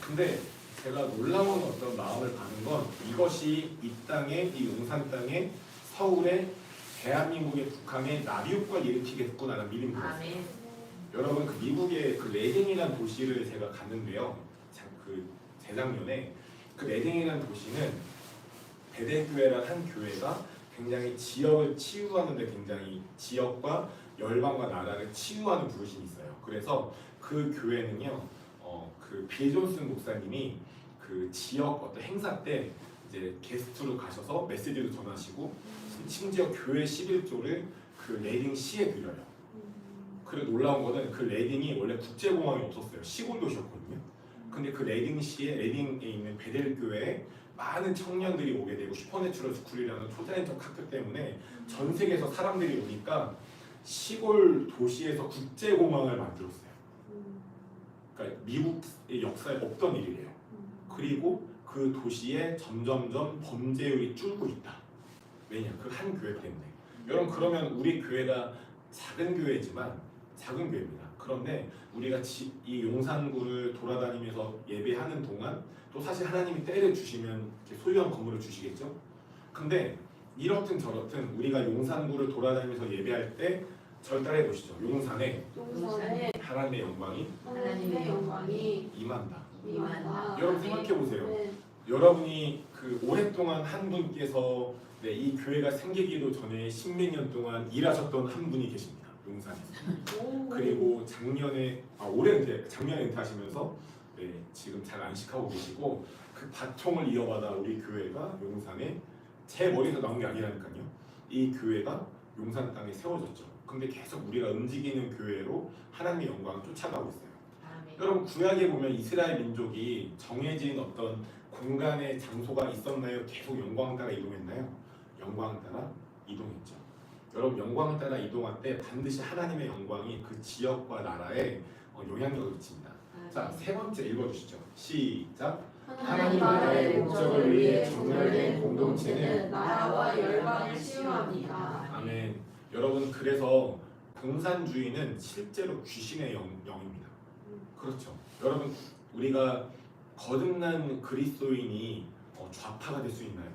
근데 제가 놀라운 어떤 마음을 받은 건 이것이 이 땅에, 이 용산 땅에, 서울에, 대한민국의 북한에 나비효과를 일으키겠구나라는 믿음이 들었어요. 여러분 그 미국의 그 레딩이라는 도시를 제가 갔는데요. 그 재작년에 그 레딩이라는 도시는 베델교회라는 한 교회가 굉장히 지역을 치유하는 데 굉장히 지역과 열방과 나라를 치유하는 부르심이 있어요. 그래서 그 교회는요, 그 빌 존슨 목사님이 그 지역 어떤 행사 때 이제 게스트로 가셔서 메시지를 전하시고 심지어 교회 11조를 그 레딩시에 드려요. 그리고 놀라운 거는 그 레딩이 원래 국제공항이 없었어요. 시골 도시였거든요. 근데 그 레딩에 있는 베델교회에 많은 청년들이 오게 되고 슈퍼내추럴 스쿨이라는 초자연적 학교 때문에 전 세계에서 사람들이 오니까 시골 도시에서 국제공항을 만들었어요. 그러니까 미국의 역사에 없던 일이래요. 그리고 그 도시에 점점점 범죄율이 줄고 있다. 왜냐? 그 한 교회 때문에. 여러분 그러면 우리 교회가 작은 교회입니다. 그런데 우리가 이 용산구를 돌아다니면서 예배하는 동안 또 사실 하나님이 때를 주시면 소유한 건물을 주시겠죠? 근데 이렇든 저렇든 우리가 용산구를 돌아다니면서 예배할 때 절 따라해 보시죠. 용산에 하나님의 영광이 임한다. 여러분 생각해 보세요. 네. 여러분이 그 오랫동안 한 분께서 이 교회가 생기기도 전에 십몇 년 동안 일하셨던 한 분이 계십니다. 용산에서. 그리고 작년에 은퇴하시면서 지금 잘 안식하고 계시고 그 바통을 이어받아 우리 교회가 용산에 제 머리에서 나온 게 아니라니까요. 이 교회가 용산 땅에 세워졌죠. 근데 계속 우리가 움직이는 교회로 하나님의 영광을 쫓아가고 있어요. 여러분 구약에 보면 이스라엘 민족이 정해진 어떤 공간의 장소가 있었나요? 계속 영광 따라 이동했나요? 영광 따라 이동했죠. 여러분 영광 따라 이동할 때 반드시 하나님의 영광이 그 지역과 나라에 영향력을 미칩니다. 자, 세 번째 읽어주시죠. 시작. 하나님 나라의 목적을 위해 정렬된 공동체는 나라와 열방을 치유합니다. 아멘. 여러분 그래서 공산주의는 실제로 귀신의 영입니다. 그렇죠. 여러분 우리가 거듭난 그리스도인이 좌파가 될 수 있나요?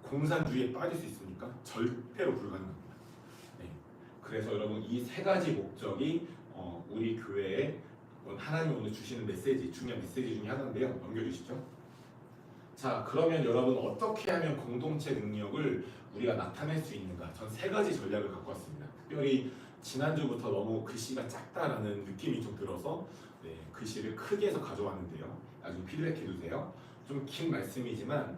공산주의에 빠질 수 있습니까? 절대로 불가능합니다. 네. 그래서 여러분 이 세 가지 목적이 우리 교회에 하나님 오늘 주시는 메시지, 중요한 메시지 중에 하나인데요. 넘겨주시죠. 자, 그러면 여러분 어떻게 하면 공동체 능력을 우리가 나타낼 수 있는가? 전 세 가지 전략을 갖고 왔습니다. 특별히 지난주부터 너무 글씨가 작다라는 느낌이 좀 들어서 글씨를 크게 해서 가져왔는데요. 나중에 피드백 해주세요. 좀 긴 말씀이지만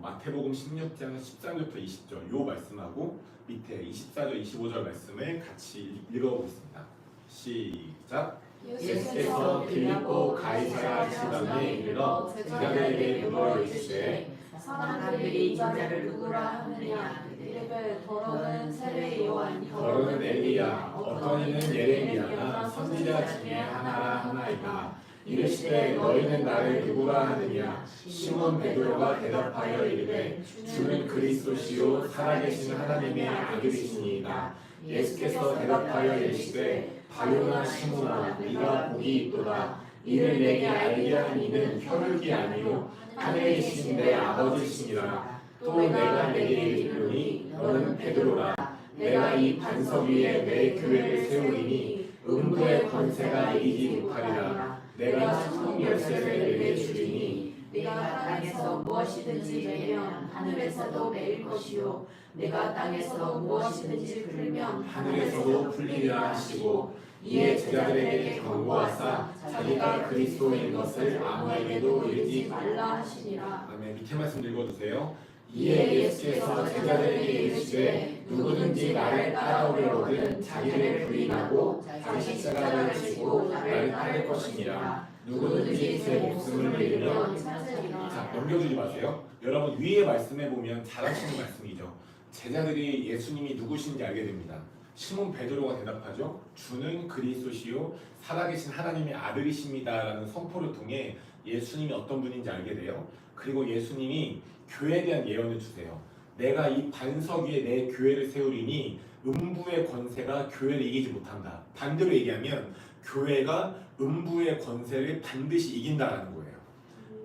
마태복음 16장 13절부터 20절 요 말씀하고 밑에 24절 25절 말씀을 같이 읽어보겠습니다. 시작. 예수께서 빌립보 가이사랴 지방에 이르러 제자들에게 물어 이르시되 사람들이 인자를 누구라 하느냐? 이르되 더러는 세례 요한, 더러는 엘리야, 어떤 이는 예레미야나 선지자 중에 하나라 하나이다. 이르시되 너희는 나를 누구라 하느냐? 시몬 베드로가 대답하여 이르되 주는 그리스도시요 살아계신 하나님의 아들이시니이다. 예수께서 대답하여 이르시되 바요나 시몬아 네가 복이 있도다. 이를 내게 알게 한 이는 혈육이 아니요 하늘에 계신 내 아버지시니라. 또 내가 내게 이르노니 너는 베드로라. 내가 이 반석 위에 내 교회를 세우리니 음부의 권세가 이기지 못하리라. 내가 천국 열쇠를 내게 주리니 네가 땅에서 무엇이든지 매면 하늘에서도 매일 것이요 네가 땅에서 무엇이든지 풀면 하늘에서도 풀리리라 하시고 이에 제자들에게 경고하사 자기가 그리스도인 것을 아무에게도 이르지 말라 하시니라. 아멘. 밑에 말씀 읽어주세요. 이에 예수께서 제자들에게 이르시되 누구든지 나를 따라오려거든 자기를 부인하고 자기 십자가를 지고 나를 따를 것이니라. 누구든지 제 목숨을 잃으면 찾으리라. 자, 넘겨주지 마세요. 여러분 위에 말씀해 보면 잘 하시는 말씀이죠. 제자들이 예수님이 누구신지 알게 됩니다. 시몬 베드로가 대답하죠. 주는 그리스도시요 살아계신 하나님의 아들이십니다라는 선포를 통해 예수님이 어떤 분인지 알게 돼요. 그리고 예수님이 교회에 대한 예언을 주세요. 내가 이 반석 위에 내 교회를 세우리니 음부의 권세가 교회를 이기지 못한다. 반대로 얘기하면 교회가 음부의 권세를 반드시 이긴다라는 거예요.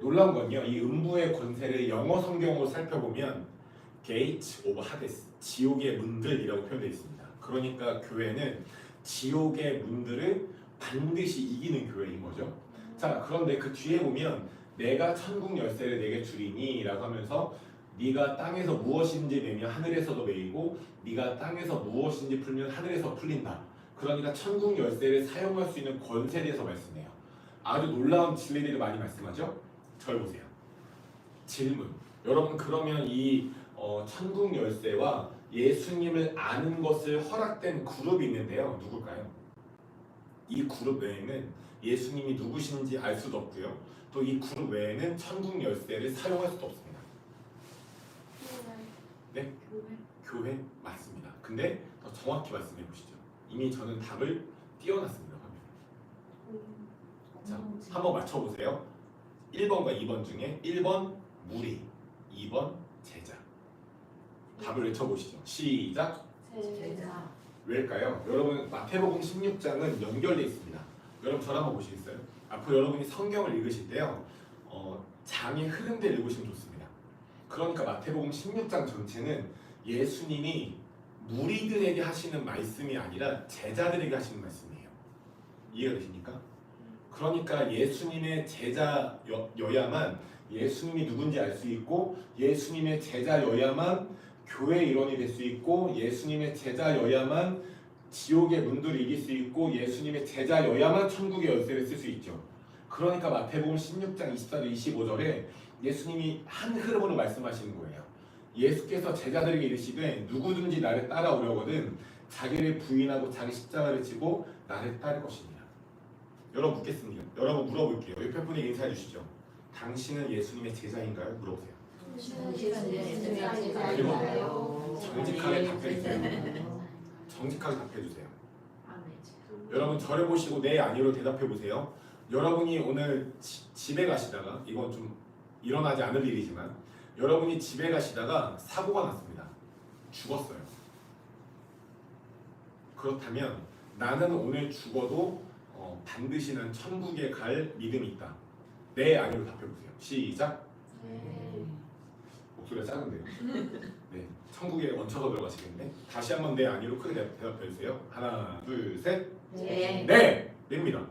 놀라운 건요. 이 음부의 권세를 영어 성경으로 살펴보면 Gates of Hades, 지옥의 문들이라고 표현되어 있습니다. 그러니까 교회는 지옥의 문들을 반드시 이기는 교회인 거죠. 자, 그런데 그 뒤에 보면 내가 천국 열쇠를 내게 주리니 라고 하면서 네가 땅에서 무엇인지 매면 하늘에서도 매이고 네가 땅에서 무엇인지 풀면 하늘에서 풀린다. 그러니까 천국 열쇠를 사용할 수 있는 권세에 대해서 말씀해요. 아주 놀라운 진리들을 많이 말씀하죠. 절 보세요. 질문. 여러분 그러면 이 천국 열쇠와 예수님을 아는 것을 허락된 그룹이 있는데요. 누굴까요? 이 그룹 외에는 예수님이 누구신지 알 수도 없고요. 또 이 그룹 외에는 천국 열쇠를 사용할 수도 없습니다. 네? 교회 맞습니다. 근데 더 정확히 말씀해 보시죠. 이미 저는 답을 띄워놨습니다. 자, 한번 맞춰보세요. 1번과 2번 중에 1번 무리, 2번 제자. 답을 외쳐보시죠. 시작. 제자. 왜일까요? 여러분 마태복음 16장은 연결되어 있습니다. 여러분 저를 한번 보시겠어요? 앞으로 여러분이 성경을 읽으실 때요. 장의 흐름대로 읽으시면 좋습니다. 그러니까 마태복음 16장 전체는 예수님이 무리들에게 하시는 말씀이 아니라 제자들에게 하시는 말씀이에요. 이해가 되십니까? 그러니까 예수님의 제자여야만 예수님이 누군지 알 수 있고 예수님의 제자여야만 교회 일원이 될 수 있고 예수님의 제자여야만 지옥의 문들을 이길 수 있고 예수님의 제자여야만 천국의 열쇠를 쓸 수 있죠. 그러니까 마태복음 16장 24절 25절에 예수님이 한 흐름으로 말씀하시는 거예요. 예수께서 제자들에게 이르시되 누구든지 나를 따라오려거든 자기를 부인하고 자기 십자가를 지고 나를 따를 것입니다. 여러분 묻겠습니다. 여러분 물어볼게요. 옆에 분에게 인사해 주시죠. 당신은 예수님의 제자인가요? 물어보세요. 정직하게 답해주세요. 정직하게 답해주세요. 여러분 저를 보시고 네 아니로 대답해보세요. 여러분이 오늘 집에 가시다가 이건 좀 일어나지 않을 일이지만 여러분이 집에 가시다가 사고가 났습니다. 죽었어요. 그렇다면 나는 오늘 죽어도 반드시 난 천국에 갈 믿음이 있다. 네 아니로 답해보세요. 시작. 목소리가 작은데요. 네, 천국에 얹혀서 들어가시겠네. 다시 한번 네 아니로 크게 대답해주세요. 하나 둘 셋. 네. 네! 냅니다.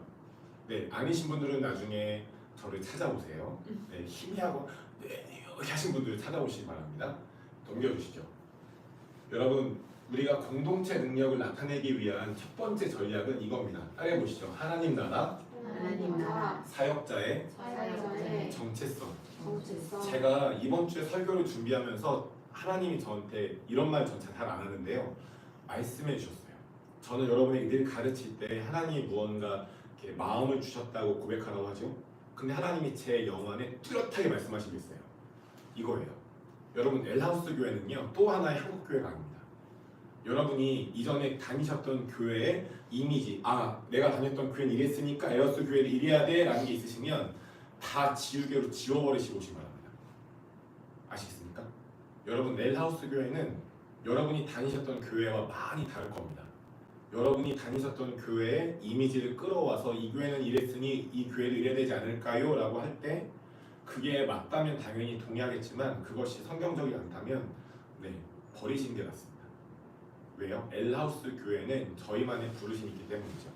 네, 아니신 분들은 나중에 저를 찾아오세요. 네, 희미하고 네, 이렇게 하신 분들 찾아오시기 바랍니다. 넘겨주시죠. 여러분, 우리가 공동체 능력을 나타내기 위한 첫 번째 전략은 이겁니다. 따라해보시죠. 하나님 나라, 하나님 나라, 사역자의 사역자의 정체성. 정체성. 제가 이번 주에 설교를 준비하면서 하나님이 저한테 이런 말 전 잘 안 하는데요. 말씀해 주셨어요. 저는 여러분에게 늘 가르칠 때 하나님이 무언가 이렇게 마음을 주셨다고 고백하라고 하죠. 근데 하나님이 제 영안에 뚜렷하게 말씀하신 게 있어요. 이거예요. 여러분 엘하우스 교회는요 또 하나의 한국 교회가 아닙니다. 여러분이 이전에 다니셨던 교회의 이미지, 내가 다녔던 교회는 이랬으니까 엘하우스 교회를 이래야 돼 라는 게 있으시면 다 지우개로 지워버리시고 오시기 바랍니다. 아시겠습니까? 여러분 엘하우스 교회는 여러분이 다니셨던 교회와 많이 다를 겁니다. 여러분이 다니셨던 교회의 이미지를 끌어와서 이 교회는 이랬으니 이 교회도 이래야 되지 않을까요? 라고 할 때 그게 맞다면 당연히 동의하겠지만 그것이 성경적이 않다면 버리신 게 낫습니다. 왜요? 엘하우스 교회는 저희만의 부르심이 있기 때문이죠.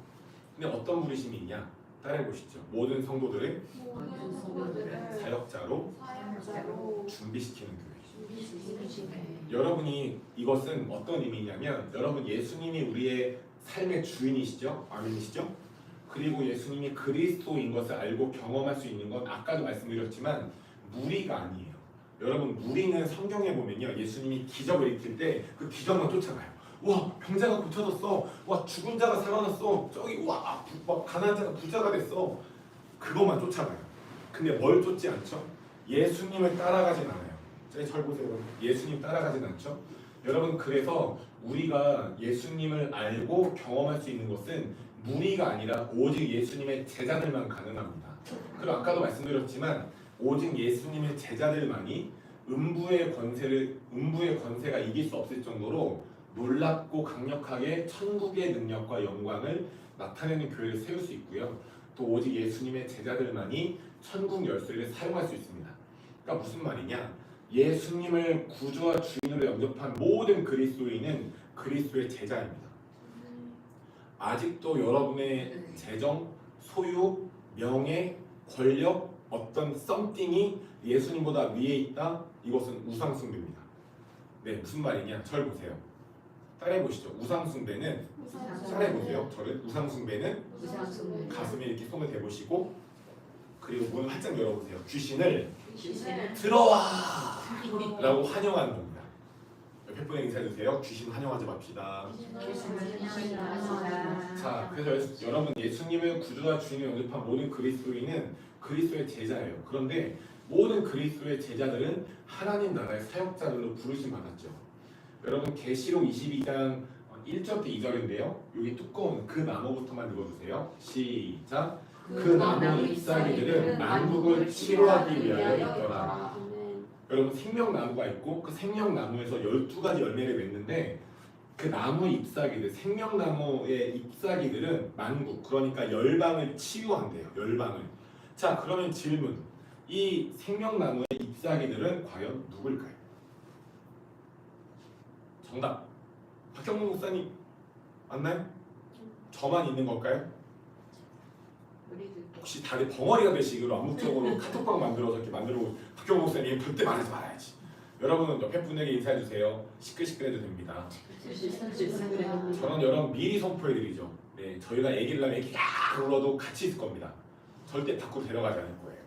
근데 어떤 부르심이 있냐? 따라해보시죠. 모든 성도들을 모든 성도들을 사역자로 사역자로 준비시키는 교회. 준비시키시네. 여러분이 이것은 어떤 의미냐면 여러분 예수님이 우리의 삶의 주인이시죠? 아멘이시죠? 그리고 예수님이 그리스도인 것을 알고 경험할 수 있는 건 아까도 말씀드렸지만 무리가 아니에요. 여러분 무리는 성경에 보면요 예수님이 기적을 일으킬 때 그 기적만 쫓아가요. 와 병자가 고쳐졌어. 와 죽은 자가 살아났어. 저기 와 가난한 자가 부자가 됐어. 그것만 쫓아가요. 근데 뭘 쫓지 않죠? 예수님을 따라가진 않아요. 절 보세요. 예수님 따라가진 않죠? 여러분 그래서 우리가 예수님을 알고 경험할 수 있는 것은 무리가 아니라 오직 예수님의 제자들만 가능합니다. 그리고 아까도 말씀드렸지만 오직 예수님의 제자들만이 음부의 권세가 이길 수 없을 정도로 놀랍고 강력하게 천국의 능력과 영광을 나타내는 교회를 세울 수 있고요. 또 오직 예수님의 제자들만이 천국 열쇠를 사용할 수 있습니다. 그러니까 무슨 말이냐? 예수님을 구주와 주인으로 영접한 모든 그리스도인은 그리스도의 제자입니다. 아직도 여러분의 재정, 소유, 명예, 권력, 어떤 썸띵이 예수님보다 위에 있다? 이것은 우상숭배입니다. 네, 무슨 말이냐? 절 보세요. 따라해 보시죠. 우상숭배는 따라해 보세요. 저를 우상숭배는 우상숭배 가슴에 이렇게 손을 대보시고 그리고 문을 활짝 열어보세요. 귀신을 귀신을 들어와! 라고 환영하는 겁니다. 옆에 분에 인사해주세요. 귀신 환영하지 맙시다. 자, 그래서 여러분 예수님을 구주와 주인을 영접한 모든 그리스도인은 그리스도의 제자예요. 그런데 모든 그리스도의 제자들은 하나님 나라의 사역자들로 부르심 받았죠. 여러분 계시록 22장 1절부터 2절인데요. 여기 두꺼운 그 나무부터만 읽어주세요. 시작. 그 나무 잎사귀들은 만국을 치료하기 위하여 있더라. 여러분 생명나무가 있고 그 생명나무에서 12가지 열매를 맺는데 그 나무 잎사귀들, 생명나무의 잎사귀들은 만국, 그러니까 열방을 치유한대요. 열방을. 자, 그러면 질문. 이 생명나무의 잎사귀들은 과연 누굴까요? 정답. 박경문 목사님 맞나요? 저만 있는 걸까요? 혹시 다들 벙어리가 되시기로 암묵적으로 카톡방 만들어서 이렇게 만들고 박경문 목사님 절대 말하지 말아야지. 여러분 옆에 분에게 인사해 주세요. 시끌시끌해도 됩니다. 저는 여러분 미리 선포해드리죠. 네, 저희가 애기를 낳으면 애기가 울어도 같이 있을 겁니다. 절대 밖으로 데려가지 않을 거예요.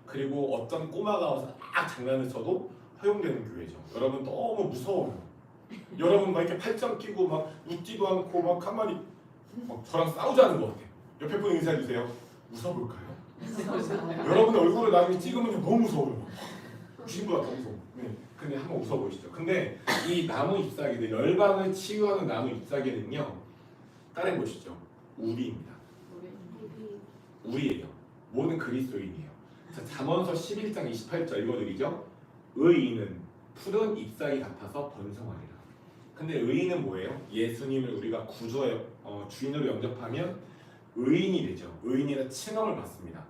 그리고 어떤 꼬마가 와서 막 장난을 쳐도 허용되는 교회죠. 여러분 너무 무서워요. 여러분 막 이렇게 팔짱 끼고 막 웃지도 않고 막 가만히 막 저랑 싸우자는 것 같아요. 옆에 분 인사해 주세요. 무서울까요? 여러분 얼굴을 나중에 찍으면 너무 무서워요. 귀신보다 더 무서워. 네. 근데 한번 웃어보시죠. 근데 이 나무 잎사귀들, 열방을 치유하는 나무 잎사귀는요, 따라해 보시죠. 우리입니다. 우리예요. 모든 그리스도인이에요. 자, 잠언서 11장 28절 읽어드리죠. 의인은 푸른 잎사귀 같아서 번성하리라. 근데 의인은 뭐예요? 예수님을 우리가 구주와 주인으로 영접하면 의인이 되죠. 의인이라 칭함을 받습니다.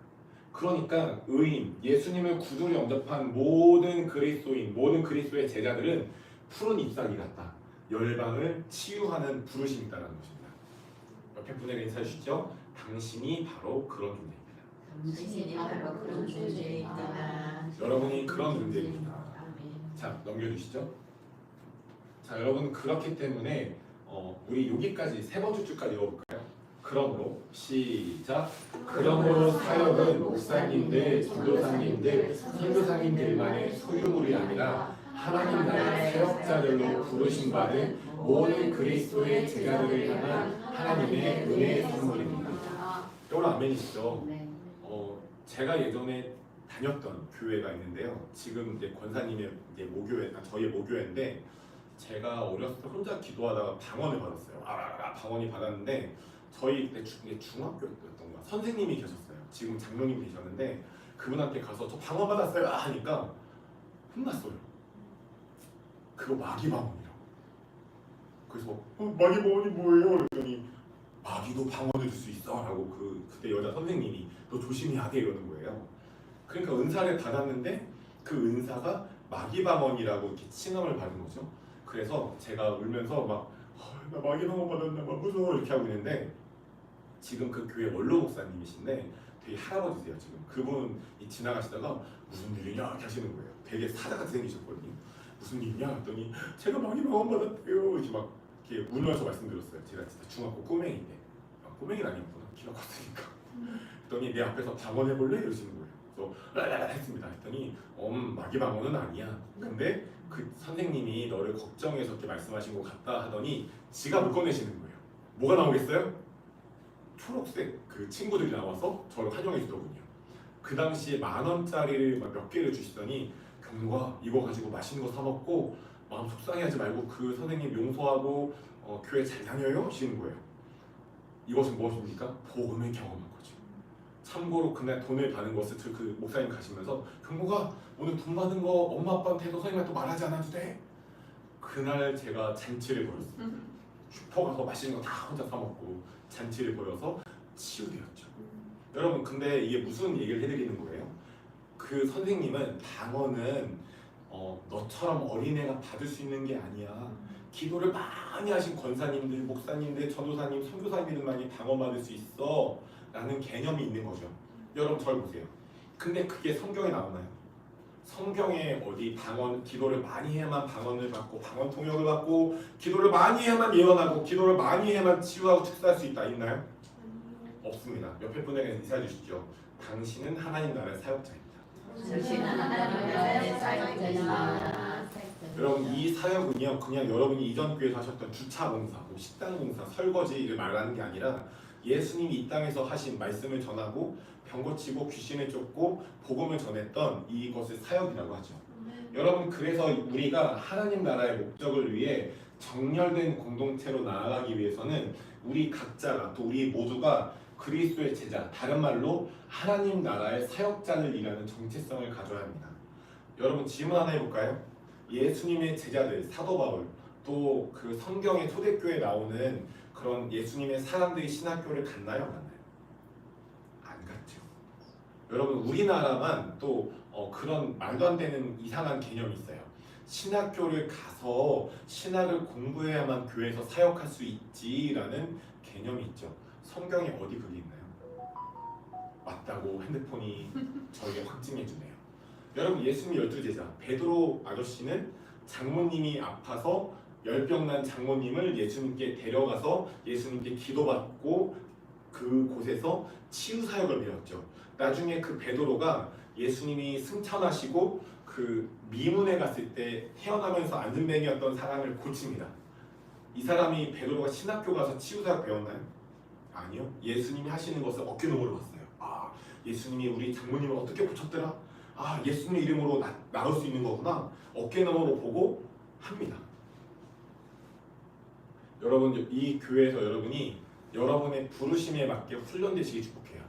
그러니까 의인, 예수님을 구주로 영접한 모든 그리스도인, 모든 그리스도의 제자들은 푸른 잎사귀 같다. 열방을 치유하는 부르심이 있다는 것입니다. 옆에 분에게 인사해 주시죠. 당신이 바로 그런 존재입니다. 당신이 바로 그런 존재이다. 여러분이 그런 존재입니다. 자, 넘겨주시죠. 자, 여러분 그렇기 때문에 우리 여기까지 세 번째 줄까지 읽어볼까요? 그러므로 시작. 그러므로 사역은 목사님들, 전도사님들, 선교사님들만의 소유물이 아니라 하나님 나라의 사역자들로 부르심 받은 모든 그리스도의 제자들을 향한 하나님의 은혜의 선물입니다. 여러분 아멘이시죠? 제가 예전에 다녔던 교회가 있는데요. 지금 이제 권사님의 이제 모교회, 저희의 모교회인데 제가 어렸을 때 혼자 기도하다가 방언을 받았어요. 방언이 받았는데 저희 그때 중학교였던가 선생님이 계셨어요. 지금 장로님 계셨는데 그분한테 가서 저 방언 받았어요 하니까 혼났어요. 그거 마귀방언이라고. 그래서 마귀방언이 뭐예요? 그랬더니 마귀도 방언을 줄 수 있어 라고 그때 여자 선생님이 너 조심해야 돼 이러는 거예요. 그러니까 은사를 받았는데 그 은사가 마귀방언이라고 이렇게 칭함을 받은 거죠. 그래서 제가 울면서 나 마귀방언 받았나 막 무서워 이렇게 하고 있는데 지금 그 교회 원로 목사님이신데 되게 할아버지세요. 지금 그분이 지나가시다가 무슨 일이냐 이렇게 하시는 거예요. 되게 사자같이 생기셨거든요. 무슨 일이냐 했더니 제가 마귀방언 받았대요 이렇게 막 이렇게 울면서 말씀드렸어요. 제가 진짜 중학교 꼬맹이인데 꼬맹이는 아니구나 키가 컸으니까. 그랬더니 내 앞에서 방언 해볼래? 이러시는 거예요. 그래서 라라라 했습니다. 했더니 마귀방언은 아니야. 근데 그 선생님이 너를 걱정해서 이렇게 말씀하신 것 같다 하더니 지가 못 꺼내시는 거예요. 뭐가 나오겠어요? 초록색 그 친구들이 나와서 저를 환영해 주더군요. 그 당시에 10,000원짜리를 몇 개를 주시더니 경로가 이거 가지고 맛있는 거 사 먹고 마음 속상해하지 말고 그 선생님 용서하고 교회 잘 다녀요 하시는 거예요. 이것은 무엇입니까? 복음을 경험한 거죠. 참고로 그날 돈을 받은 것을 그 목사님 가시면서 경모가 오늘 돈 받은 거 엄마 아빠한테도 선생님한테 말하지 않아도 돼. 그날 제가 잔치를 벌였어요. 슈퍼 가서 맛있는 거 다 혼자 사 먹고 잔치를 벌여서 치유되었죠. 여러분 근데 이게 무슨 얘기를 해드리는 거예요? 그 선생님은 방언은 너처럼 어린애가 받을 수 있는 게 아니야. 기도를 많이 하신 권사님들, 목사님들, 전도사님, 선교사님들만이 방언 받을 수 있어 라는 개념이 있는 거죠. 여러분 절 보세요. 근데 그게 성경에 나오나요? 성경에 어디 방언 기도를 많이 해야만 방언을 받고 방언 통역을 받고 기도를 많이 해야만 예언하고 기도를 많이 해야만 치유하고 축사할 수 있다 있나요? 없습니다. 옆에 분에게 인사해 주시죠. 당신은 하나님 나라의 사역자입니다. 당신은 하나님의 사역자이다. 여러분 이 사역은요 그냥 여러분이 이전 교회에서 하셨던 주차 공사, 뭐 식당 공사, 설거지를 말하는 게 아니라 예수님이 이 땅에서 하신 말씀을 전하고 병 고치고 귀신을 쫓고 복음을 전했던 이것을 사역이라고 하죠. 여러분 그래서 우리가 하나님 나라의 목적을 위해 정렬된 공동체로 나아가기 위해서는 우리 각자가 또 우리 모두가 그리스도의 제자, 다른 말로 하나님 나라의 사역자들이라는 정체성을 가져야 합니다. 여러분 질문 하나 해볼까요? 예수님의 제자들, 사도 바울, 또 그 성경의 초대교회에 나오는 그런 예수님의 사람들이 신학교를 갔나요? 안 갔나요? 안 갔죠. 여러분 우리나라만 또 그런 말도 안 되는 이상한 개념이 있어요. 신학교를 가서 신학을 공부해야만 교회에서 사역할 수 있지라는 개념이 있죠. 성경에 어디 그게 있나요? 맞다고 핸드폰이 저에게 확증해 주네요. 여러분 예수님 12제자 베드로 아저씨는 장모님이 아파서 열병 난 장모님을 예수님께 데려가서 예수님께 기도받고 그곳에서 치유 사역을 배웠죠. 나중에 그 베드로가 예수님이 승천하시고 그 미문에 갔을 때 태어나면서 안전뱅이였던 사람을 고칩니다. 이 사람이 베드로가 신학교 가서 치유 사역 배웠나요? 아니요. 예수님이 하시는 것을 어깨너머로 봤어요. 아, 예수님이 우리 장모님을 어떻게 고쳤더라? 아, 예수님의 이름으로 나올 수 있는 거구나. 어깨너머로 보고 합니다. 여러분 이 교회에서 여러분이 여러분의 부르심에 맞게 훈련되시기 축복해요.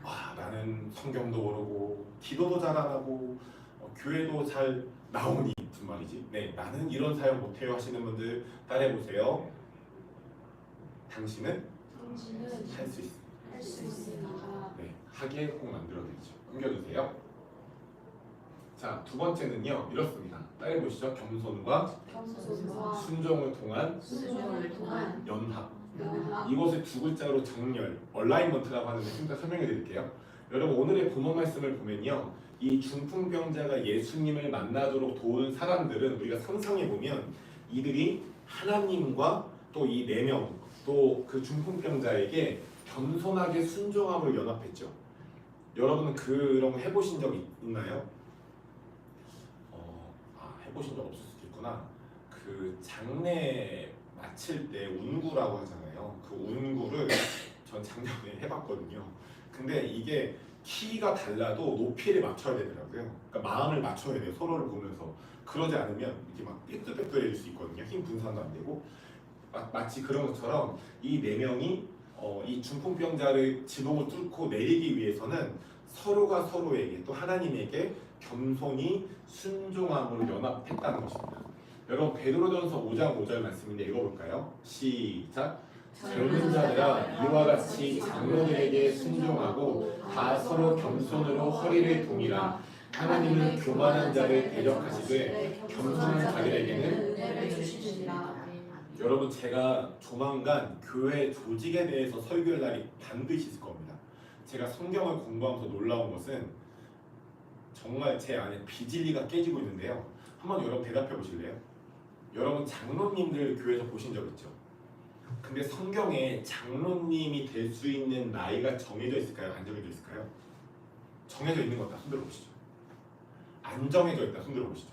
아, 나는 성경도 모르고 기도도 잘 안 하고 교회도 잘 나오니 무슨 말이지? 네, 나는 이런 사역 못해요 하시는 분들 따라해보세요. 당신은 할 수 있습니다. 할 수 있습니다. 네, 하게 꼭 만들어드리죠. 옮겨주세요. 자, 두 번째는요 이렇습니다. 따라해보시죠. 겸손과 겸손과 순종을 통한 순종을 통한 연합. 연합. 이것을 두 글자로 정렬, 얼라이먼트라고 하는데 좀 더 설명해 드릴게요. 여러분 오늘의 본문 말씀을 보면요, 이 중풍병자가 예수님을 만나도록 도운 사람들은 우리가 상상해 보면 이들이 하나님과 또 이 4명 또 그 중풍병자에게 겸손하게 순종함으로 연합했죠. 여러분은 그런 거 해보신 적 있나요? 해보신 적 없을 수도 있구나. 그 장례 마칠 때 운구라고 하잖아요. 그 운구를 전 작년에 해봤거든요. 근데 이게 키가 달라도 높이를 맞춰야 되더라고요. 그러니까 마음을 맞춰야 돼요. 서로를 보면서. 그러지 않으면 이렇게 막 삐뚤빼뚤해질 수 있거든요. 힘 분산도 안 되고. 마치 그런 것처럼 이 4명이 이 중풍병자를 지붕을 뚫고 내리기 위해서는 서로가 서로에게 또 하나님에게 겸손히 순종함으로 연합했다는 것입니다. 여러분 베드로전서 5장 5절 말씀인데 읽어볼까요? 시작. 젊은 자들아 이와 같이 장로들에게 순종하고 다 서로 겸손으로 허리를 동이라. 하나님은 교만한 자를 대적하시되 겸손한 자들에게는 은혜를 주시리라. 여러분 제가 조만간 교회 조직에 대해서 설교할 날이 반드시 있을 겁니다. 제가 성경을 공부하면서 놀라운 것은 정말 제 안에 비진리가 깨지고 있는데요. 한번 여러분 대답해 보실래요? 여러분 장로님들 교회에서 보신 적 있죠? 근데 성경에 장로님이 될 수 있는 나이가 정해져 있을까요? 안 정해져 있을까요? 정해져 있는 것 같다. 손들어 보시죠. 안 정해져 있다. 손들어 보시죠.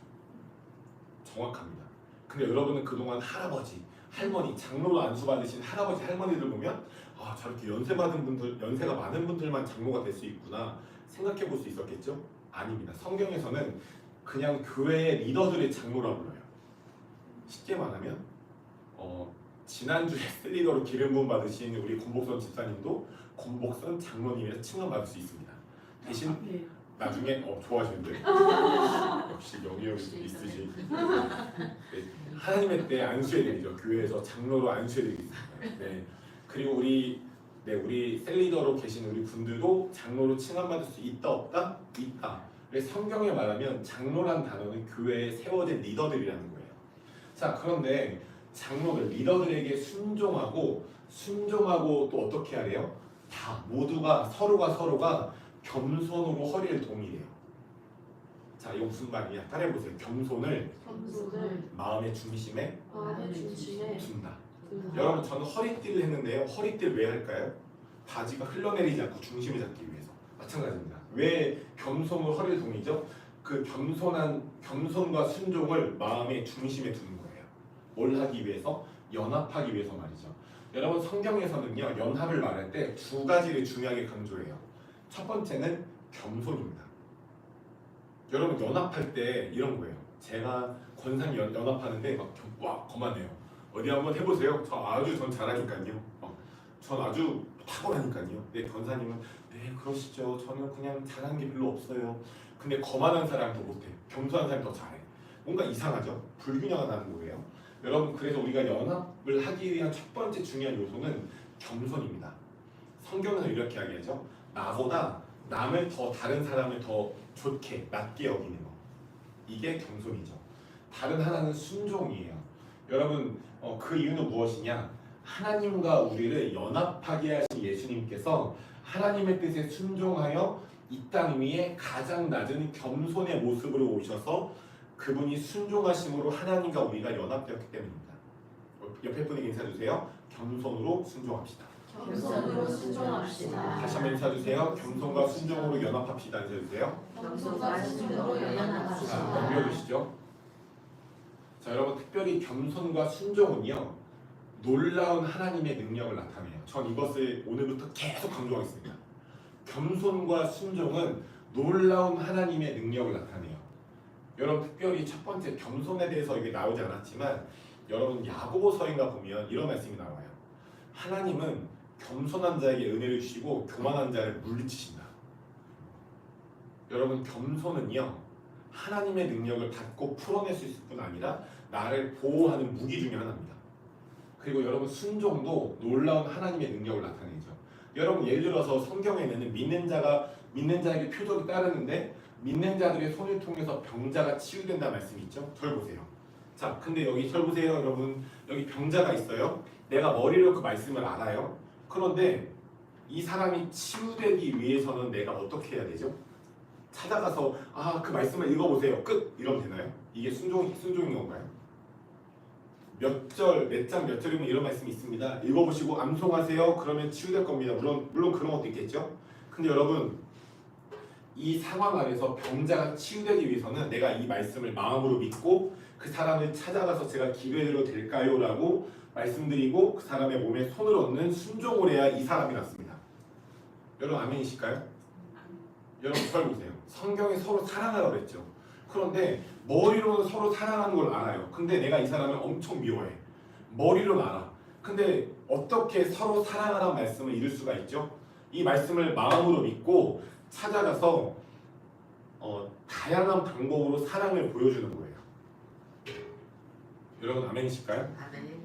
정확합니다. 근데 여러분은 그동안 할아버지, 할머니, 장로로 안수받으신 할아버지, 할머니들 보면 아 저렇게 연세가 많은 분들만 장로가 될 수 있구나 생각해 볼 수 있었겠죠? 아닙니다. 성경에서는 그냥 교회의 리더들의 장로라고 불러요. 쉽게 말하면 지난주에 셀리더로 기름 부음 받으신 우리 권복선 집사님도 권복선 장로님이라 칭함받을 수 있습니다. 대신 나중에 좋아하시는데 역시 영역이 좀 있으시. 네, 하나님의 때 안수해드리죠. 교회에서 장로로 안수해드리겠습니다. 네. 그리고 우리 셀리더로 계신 우리 분들도 장로로 칭함받을 수 있다 없다? 있다. 그래서 성경에 말하면 장로란 단어는 교회에 세워진 리더들이라는 거예요. 자 그런데 장로들 리더들에게 순종하고 또 어떻게 하래요? 다 모두가 서로가 겸손으로 허리를 동이래요. 자, 이거 무슨 말이냐? 따라해보세요. 겸손을 겸손을 마음의 중심에 마음의 중심에 둔다. 둔다. 여러분, 저는 허리띠를 했는데요. 허리띠를 왜 할까요? 바지가 흘러내리지 않고 중심을 잡기 위해서. 마찬가지입니다. 왜 겸손으로 허리를 동이죠? 그 겸손과 순종을 마음의 중심에 두는 거예요. 뭘 하기 위해서? 연합하기 위해서 말이죠. 여러분, 성경에서는요, 연합을 말할 때 두 가지를 중요하게 강조해요. 첫 번째는 겸손입니다. 여러분, 연합할 때 이런 거예요. 제가 권사님 연합하는데 와, 거만해요. 어디 한번 해보세요. 전 잘하니까요. 전 아주 탁월하니까요. 네, 권사님은 네, 그러시죠. 저는 그냥 잘하는 게 별로 없어요. 근데 거만한 사람 더 못해. 겸손한 사람 더 잘해. 뭔가 이상하죠? 불균형이 나는 거예요. 여러분, 그래서 우리가 연합을 하기 위한 첫 번째 중요한 요소는 겸손입니다. 성경에서 이렇게 이야기하죠. 나보다 남을 더, 다른 사람을 더 좋게, 낮게 여기는 거. 이게 겸손이죠. 다른 하나는 순종이에요. 여러분, 그 이유는 무엇이냐? 하나님과 우리를 연합하게 하신 예수님께서 하나님의 뜻에 순종하여 이 땅 위에 가장 낮은 겸손의 모습으로 오셔서 그분이 순종하심으로 하나님과 우리가 연합되었기 때문입니다. 옆에 분에게 인사주세요. 겸손으로 순종합시다. 겸손으로 순종합시다. 다시 한번 인사주세요. 겸손과 순종으로 연합합시다. 인사주세요. 겸손과 순종으로 자, 연합합시다. 넘겨주시죠. 자, 여러분, 특별히 겸손과 순종은요, 놀라운 하나님의 능력을 나타내요. 전 이것을 오늘부터 계속 강조하겠습니다. 겸손과 순종은 놀라운 하나님의 능력을 나타내요. 여러분, 특별히 첫 번째 겸손에 대해서 이게 나오지 않았지만 여러분, 야고보서인가 보면 이런 말씀이 나와요. 하나님은 겸손한 자에게 은혜를 주시고 교만한 자를 물리치신다. 여러분, 겸손은요, 하나님의 능력을 받고 풀어낼 수 있을 뿐 아니라 나를 보호하는 무기 중에 하나입니다. 그리고 여러분, 순종도 놀라운 하나님의 능력을 나타내죠. 여러분, 예를 들어서 성경에는 믿는 자에게 표적이 따르는데 믿는 자들의 손을 통해서 병자가 치유된다 말씀이 있죠. 절 보세요. 자, 근데 여기 절 보세요, 여러분. 여기 병자가 있어요. 내가 머리로 그 말씀을 알아요. 그런데 이 사람이 치유되기 위해서는 내가 어떻게 해야 되죠? 찾아가서 그 말씀을 읽어보세요. 끝! 이러면 되나요? 이게 순종인 건가요? 몇 장 몇 절이면 이런 말씀이 있습니다. 읽어보시고 암송하세요. 그러면 치유될 겁니다. 물론 그런 것도 있겠죠. 근데 여러분, 이 상황 안에서 병자가 치유되기 위해서는 내가 이 말씀을 마음으로 믿고 그 사람을 찾아가서 제가 기도해드려도 될까요? 라고 말씀드리고 그 사람의 몸에 손을 얹는 순종을 해야 이 사람이 낫습니다. 여러분, 아멘이실까요? 여러분, 잘 보세요. 성경에 서로 사랑하라고 그랬죠. 그런데 머리로는 서로 사랑하는 걸 알아요. 근데 내가 이 사람을 엄청 미워해. 머리로는 알아. 근데 어떻게 서로 사랑하라는 말씀을 이룰 수가 있죠? 이 말씀을 마음으로 믿고 찾아가서 다양한 방법으로 사랑을 보여주는 거예요. 여러분, 아멘이실까요? 아멘.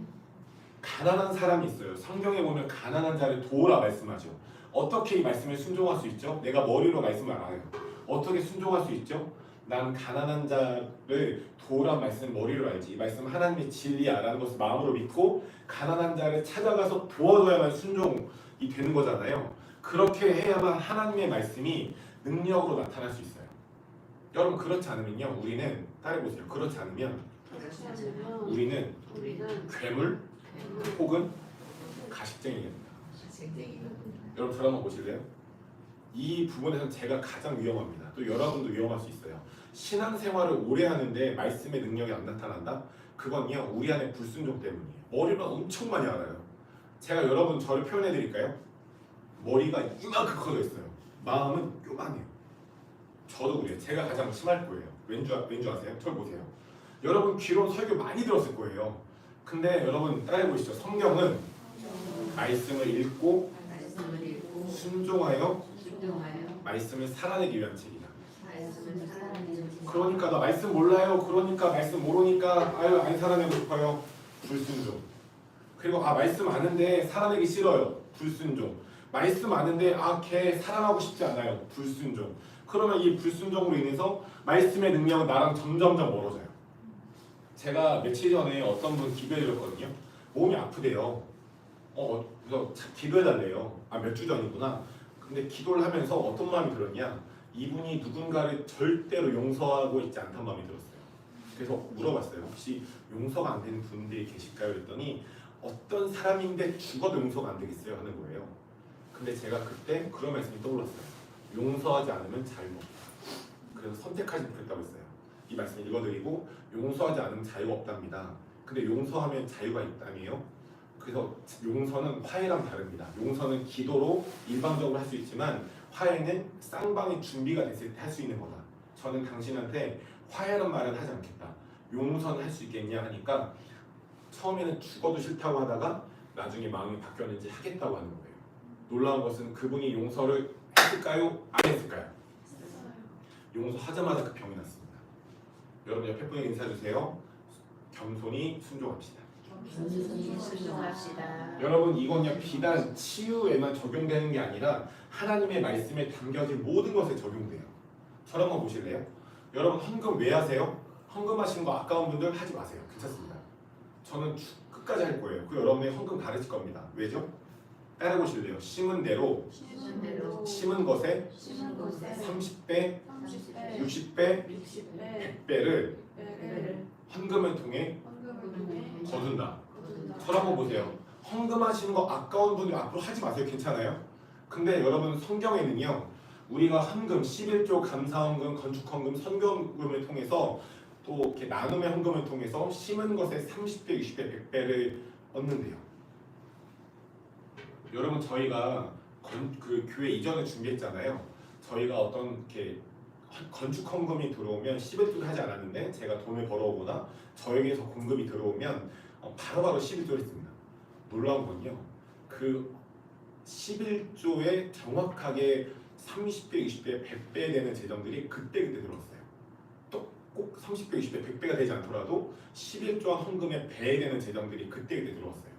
가난한 사람이 있어요. 성경에 보면 가난한 자를 도우라 말씀하죠. 어떻게 이 말씀에 순종할 수 있죠? 내가 머리로 말씀을 알아요. 어떻게 순종할 수 있죠? 난 가난한 자를 도우란 말씀 머리로 알지. 이 말씀 하나님의 진리야라는 것을 마음으로 믿고 가난한 자를 찾아가서 도와줘야만 순종이 되는 거잖아요. 그렇게 해야만 하나님의 말씀이 능력으로 나타날 수 있어요. 여러분, 그렇지 않으면요, 우리는 따라해보세요. 그렇지 않으면 우리는 괴물 혹은 가식쟁이가 됩니다. 여러분, 저를 한번 보실래요? 이 부분에서는 제가 가장 위험합니다. 또 여러분도 위험할 수 있어요. 신앙생활을 오래 하는데 말씀의 능력이 안 나타난다? 그건요, 우리 안에 불순종 때문이에요. 머리만 엄청 많이 알아요. 제가 여러분 저를 표현해 드릴까요? 머리가 이만큼 커져 있어요. 마음은 요만해요. 저도 그래요. 제가 가장 심할 거예요. 왠지 아세요? 저를 보세요. 여러분, 귀로는 설교 많이 들었을 거예요. 근데 여러분, 따라해보시죠. 성경은 말씀을 읽고 순종하여 말씀을 살아내기 위한 책이다. 그러니까 나 말씀 몰라요. 그러니까 말씀 모르니까 안 살아내고 싶어요. 불순종. 그리고 말씀 아는데 살아내기 싫어요. 불순종. 말씀 아는데 걔 사랑하고 싶지 않아요. 불순종. 그러면 이 불순종으로 인해서 말씀의 능력은 나랑 점점점 멀어져요. 제가 며칠 전에 어떤 분 기도해드렸거든요. 몸이 아프대요. 그래서 기도해달래요. 몇 주 전이구나. 근데 기도를 하면서 어떤 마음이 들었냐? 이분이 누군가를 절대로 용서하고 있지 않다는 마음이 들었어요. 그래서 물어봤어요. 혹시 용서가 안 되는 분들이 계실까요? 그랬더니 어떤 사람인데 죽어도 용서가 안 되겠어요? 하는 거예요. 근데 제가 그때 그런 말씀이 떠올랐어요. 용서하지 않으면 자유가 없다. 그래서 선택하지 못했다고 했어요. 이 말씀 읽어드리고 용서하지 않으면 자유가 없답니다. 근데 용서하면 자유가 있다니요. 그래서 용서는 화해랑 다릅니다. 용서는 기도로 일방적으로 할 수 있지만 화해는 쌍방이 준비가 됐을 때 할 수 있는 거다. 저는 당신한테 화해란 말은 하지 않겠다. 용서는 할 수 있겠냐 하니까 처음에는 죽어도 싫다고 하다가 나중에 마음이 바뀌었는지 하겠다고 하는 거예요. 놀라운 것은 그분이 용서를 했을까요? 안 했을까요? 용서하자마자 그 병이 났습니다. 여러분 옆에 분에게 인사해 주세요. 겸손히 순종합시다. 겸손히 순종합시다. 여러분 이건요 비단 치유에만 적용되는 게 아니라 하나님의 말씀에 담겨진 모든 것에 적용돼요. 저를 한번 보실래요? 여러분 헌금 왜 하세요? 헌금하시는 거 아까운 분들 하지 마세요. 괜찮습니다. 저는 끝까지 할 거예요. 그 여러분의 헌금 다르실 겁니다. 왜죠? 따라 보실래요? 심은 대로 심은 대로 심은 것에 심은 곳에 30배, 30배, 60배, 60배, 100배를 배를 헌금을 통해 헌금을 거둔다. 거둔다. 저를 한번 보세요. 헌금하시는 거 아까운 분들 앞으로 하지 마세요. 괜찮아요? 근데 여러분 성경에는요. 우리가 헌금, 11조 감사헌금, 건축헌금, 선교헌금을 통해서 또 이렇게 나눔의 헌금을 통해서 심은 것에 30배, 60배, 100배를 얻는데요. 여러분 저희가 그 교회 이전에 준비했잖아요. 저희가 어떤 이렇게 건축 헌금이 들어오면 11조를 하지 않았는데 제가 돈을 벌어오거나 저에게서 공급이 들어오면 바로바로 11조를 했습니다. 놀라운 건요. 그 11조에 정확하게 30배, 20배, 100배 되는 재정들이 그때 들어왔어요. 또 꼭 30배, 20배, 100배가 되지 않더라도 11조한 헌금에 배 되는 재정들이 그때 들어왔어요.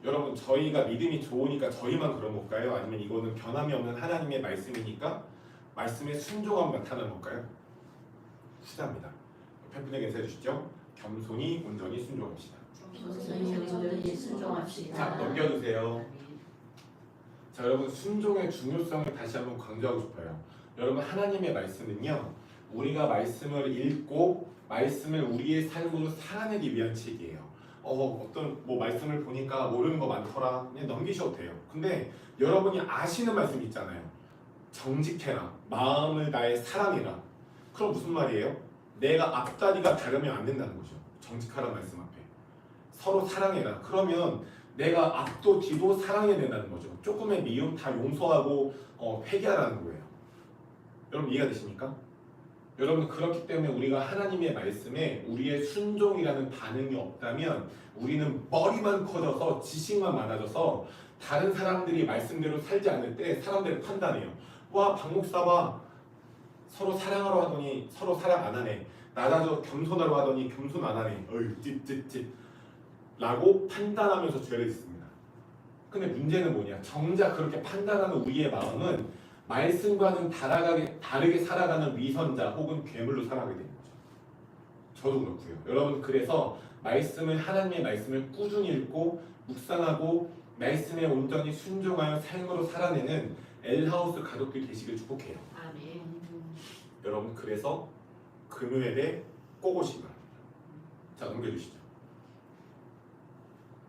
여러분 저희가 믿음이 좋으니까 저희만 그런 걸까요? 아니면 이거는 변함이 없는 하나님의 말씀이니까 말씀에 순종함 나타나는 걸까요? 후자입니다. 옆에 분에게 인사해 주시죠. 겸손히 온전히 순종합시다. 겸손히 온전히 순종합시다. 자 넘겨주세요. 자 여러분 순종의 중요성을 다시 한번 강조하고 싶어요. 여러분 하나님의 말씀은요. 우리가 말씀을 읽고 말씀을 우리의 삶으로 살아내기 위한 책이에요. 어떤 뭐 말씀을 보니까 모르는 거 많더라 그냥 넘기셔도 돼요. 근데 여러분이 아시는 말씀 있잖아요. 정직해라, 마음을 다해 사랑해라. 그럼 무슨 말이에요? 내가 앞다리가 다르면 안 된다는 거죠. 정직하라는 말씀 앞에 서로 사랑해라. 그러면 내가 앞도 뒤도 사랑해야 된다는 거죠. 조금의 미움 다 용서하고 회개하라는 거예요. 여러분 이해가 되십니까? 여러분 그렇기 때문에 우리가 하나님의 말씀에 우리의 순종이라는 반응이 없다면 우리는 머리만 커져서 지식만 많아져서 다른 사람들이 말씀대로 살지 않을 때 사람들을 판단해요. 와 박목사 봐 서로 사랑하러 하더니 서로 사랑 안 하네. 나라도 겸손하러 하더니 겸손 안 하네. 어휴 찝찝찝 라고 판단하면서 죄를 짓습니다. 근데 문제는 뭐냐? 정작 그렇게 판단하는 우리의 마음은 말씀과는 다르게 살아가는 위선자 혹은 괴물로 살아가게 되는 거죠. 저도 그렇고요. 여러분 그래서 하나님의 말씀을 꾸준히 읽고 묵상하고 말씀에 온전히 순종하여 삶으로 살아내는 엘하우스 가족들 되시길 축복해요. 아멘. 여러분 그래서 금요일에 꼭 오시기 바랍니다. 자 넘겨주시죠.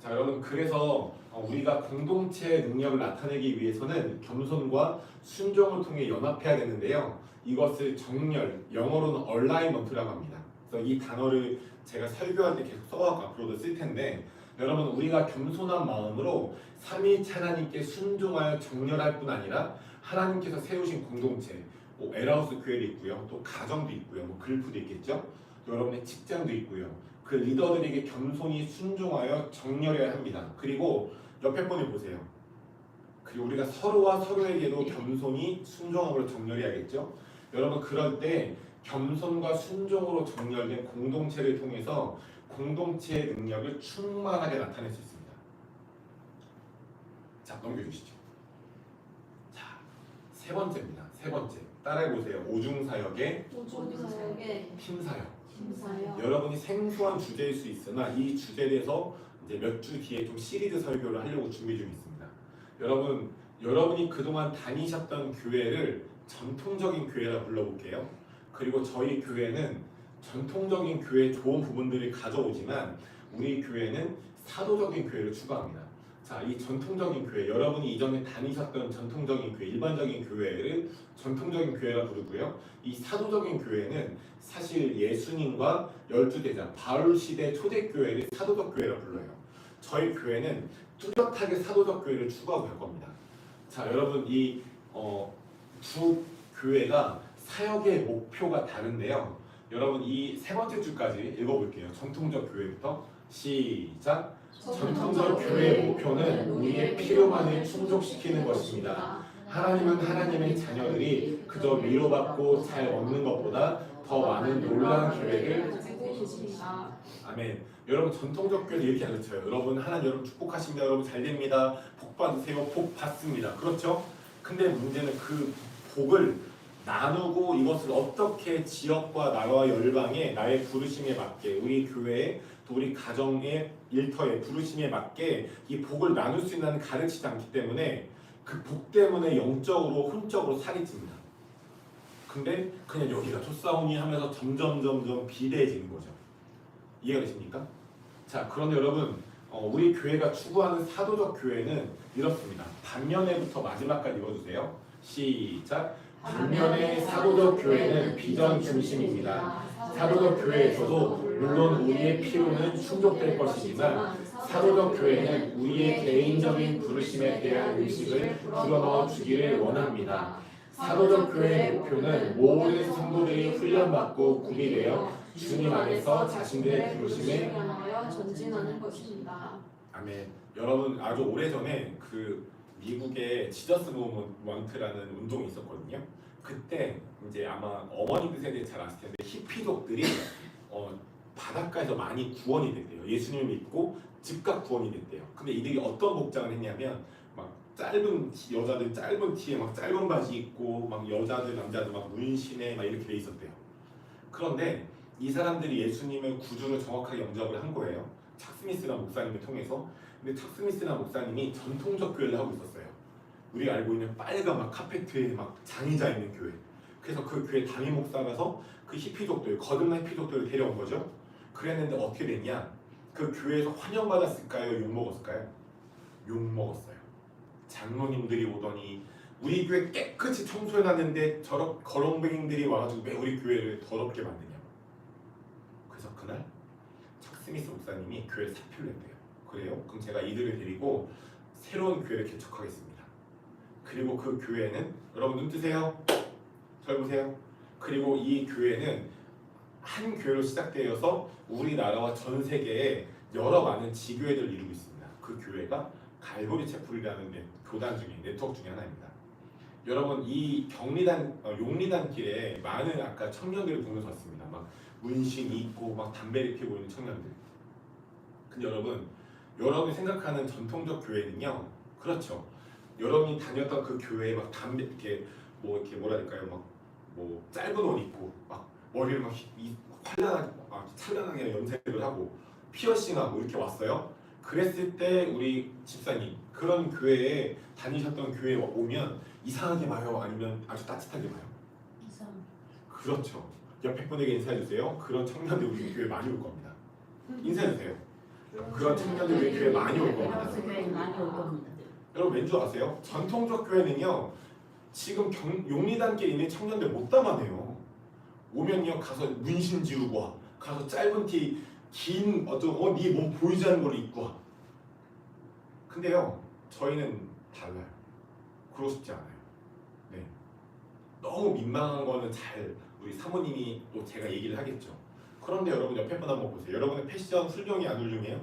자 여러분 그래서 우리가 공동체의 능력을 나타내기 위해서는 겸손과 순종을 통해 연합해야 되는데요. 이것을 정렬, 영어로는 얼라이먼트라고 합니다. 그래서 이 단어를 제가 설교할 때 계속 써갖고 앞으로도 쓸 텐데 여러분 우리가 겸손한 마음으로 삼위일체 하나님께 순종하여 정렬할 뿐 아니라 하나님께서 세우신 공동체, 엘하우스 교회도 있고요. 또 가정도 있고요. 글프도 있겠죠. 또 여러분의 직장도 있고요. 그 리더들에게 겸손히 순종하여 정렬해야 합니다. 그리고 옆에 분을 보세요. 그리고 우리가 서로와 서로에게도 겸손히 순종함으로 정렬해야겠죠. 여러분 그럴 때 겸손과 순종으로 정렬된 공동체를 통해서 공동체의 능력을 충만하게 나타낼 수 있습니다. 자 넘겨주시죠. 자 세 번째입니다. 세 번째 따라해보세요. 오중사역의 오중사역의 팀사역. 심사역. 여러분이 생소한 주제일 수 있으나 이 주제에 대해서 이제 몇 주 뒤에 좀 시리즈 설교를 하려고 준비 중에 있습니다. 여러분이 그동안 다니셨던 교회를 전통적인 교회라 불러볼게요. 그리고 저희 교회는 전통적인 교회의 좋은 부분들을 가져오지만 우리 교회는 사도적인 교회를 추구합니다. 자, 이 전통적인 교회, 여러분이 이전에 다니셨던 전통적인 교회, 일반적인 교회를 전통적인 교회라 부르고요. 이 사도적인 교회는 사실 예수님과 12대자, 바울 시대 초대교회를 사도적 교회라 불러요. 저희 교회는 뚜렷하게 사도적 교회를 추구하고 갈 겁니다. 자, 여러분 이 두 교회가 사역의 목표가 다른데요. 여러분 이 세 번째 줄까지 읽어볼게요. 전통적 교회부터 시작. 전통적 교회의 목표는 우리의 필요만을 충족시키는 것입니다. 하나님은 하나님의 자녀들이 그저 위로받고 잘 먹는 것보다 더 많은 놀라운 계획을 가지고 계십니다. 아멘. 여러분 전통적 교회는 이렇게 가르쳐요. 여러분 하나님 여러분 축복하십니다. 여러분 잘 됩니다. 복 받으세요. 복 받습니다. 그렇죠? 근데 문제는 그 복을 나누고 이것을 어떻게 지역과 나라와 열방에 나의 부르심에 맞게 우리 교회에 또 우리 가정의 일터의 부르심에 맞게 이 복을 나눌 수 있는 가르치지 않기 때문에 그 복 때문에 영적으로 혼적으로 살이 찝니다. 근데 그냥 여기가 쫓사오니 하면서 점점 비대해지는 거죠. 이해가 되십니까? 자, 그런데 여러분 우리 교회가 추구하는 사도적 교회는 이렇습니다. 반면에부터 마지막까지 읽어주세요. 시작. 반면에 사도적 교회는 비전 중심입니다. 사도적 교회에서도 물론 우리의 필요는 충족될 것이지만 사도적 교회는 우리의 개인적인 부르심에 대한 의식을 불어넣어 주기를 원합니다. 사도적 교회의 목표는 모든 성도들이 훈련받고 구비되어 주님 안에서 자신들의 부르심에 향하여 전진하는 것입니다. 아멘. 여러분 아주 오래전에 그 미국의 지저스 무브먼트라는 운동이 있었거든요. 그때 이제 아마 어머님들 세대 잘 아실 텐데 히피족들이 바닷가에서 많이 구원이 됐대요. 예수님을 믿고 즉각 구원이 됐대요. 근데 이들이 어떤 복장을 했냐면 막 짧은 여자들 짧은 티에 막 짧은 바지 입고 막 여자들 남자들 막 문신에 막 이렇게 돼 있었대요. 그런데 이 사람들이 예수님의 구주를 정확하게 영접을 한 거예요. 착 스미스라는 목사님을 통해서. 근데 착 스미스라는 목사님이 전통적 교회를 하고 있었어요. 우리가 알고 있는 빨간 막 카페트에 막 장의자 있는 교회. 그래서 그 교회 담임 목사가서 그 히피족들, 거듭난 히피족들을 데려온 거죠. 그랬는데 어떻게 됐냐? 그 교회에서 환영받았을까요? 욕먹었을까요? 욕먹었어요. 장로님들이 오더니 우리 교회 깨끗이 청소해놨는데 저런 거렁뱅이들이 와가지고 왜 우리 교회를 더럽게 만드냐. 그래서 그날 척 스미스 목사님이 교회를 사표를 냈대요. 그래요? 그럼 제가 이들을 데리고 새로운 교회를 개척하겠습니다. 그리고 그 교회는 여러분 눈 뜨세요. 절 보세요. 그리고 이 교회는 한 교회로 시작되어서 우리나라와 전 세계에 여러 많은 지교회들을 이루고 있습니다. 그 교회가 갈보리 채플이라는 교단 중에 네트워크 중에 하나입니다. 여러분 이 용리단 길에 많은 아까 청년들을 보면서 왔습니다. 막 문신 입고 막 담배를 피우고 있는 청년들. 근데 여러분이 생각하는 전통적 교회는요, 그렇죠. 여러분이 다녔던 그 교회에 막 담배 이렇게 뭐라 할까요, 막 뭐 짧은 옷 입고 막 머리를 막 찬란하게 염색을 하고 피어싱하고 이렇게 왔어요. 그랬을 때 우리 집사님 그런 교회에 다니셨던 교회에 오면 이상하게 봐요, 아니면 아주 따뜻하게 봐요? 그렇죠. 옆에 분에게 인사해 주세요. 그런 청년들 우리 교회 많이 올 겁니다. 인사해 주세요. 그런 청년들 우리 교회 많이 올 겁니다. 여러분 왠 줄 아세요? 전통적 교회는요 지금 용리단길에 있는 청년들 못 담아내요. 오면요 가서 문신 지우고 와. 가서 짧은 티 긴 어떤 네 몸 보이지 않는 걸 입고 와. 근데요 저희는 달라요. 그러고 싶지 않아요. 네. 너무 민망한 거는 잘 우리 사모님이 또 제가 얘기를 하겠죠. 그런데 여러분 옆에 분 한번 보세요. 여러분의 패션 훌륭히 안 훌륭해요?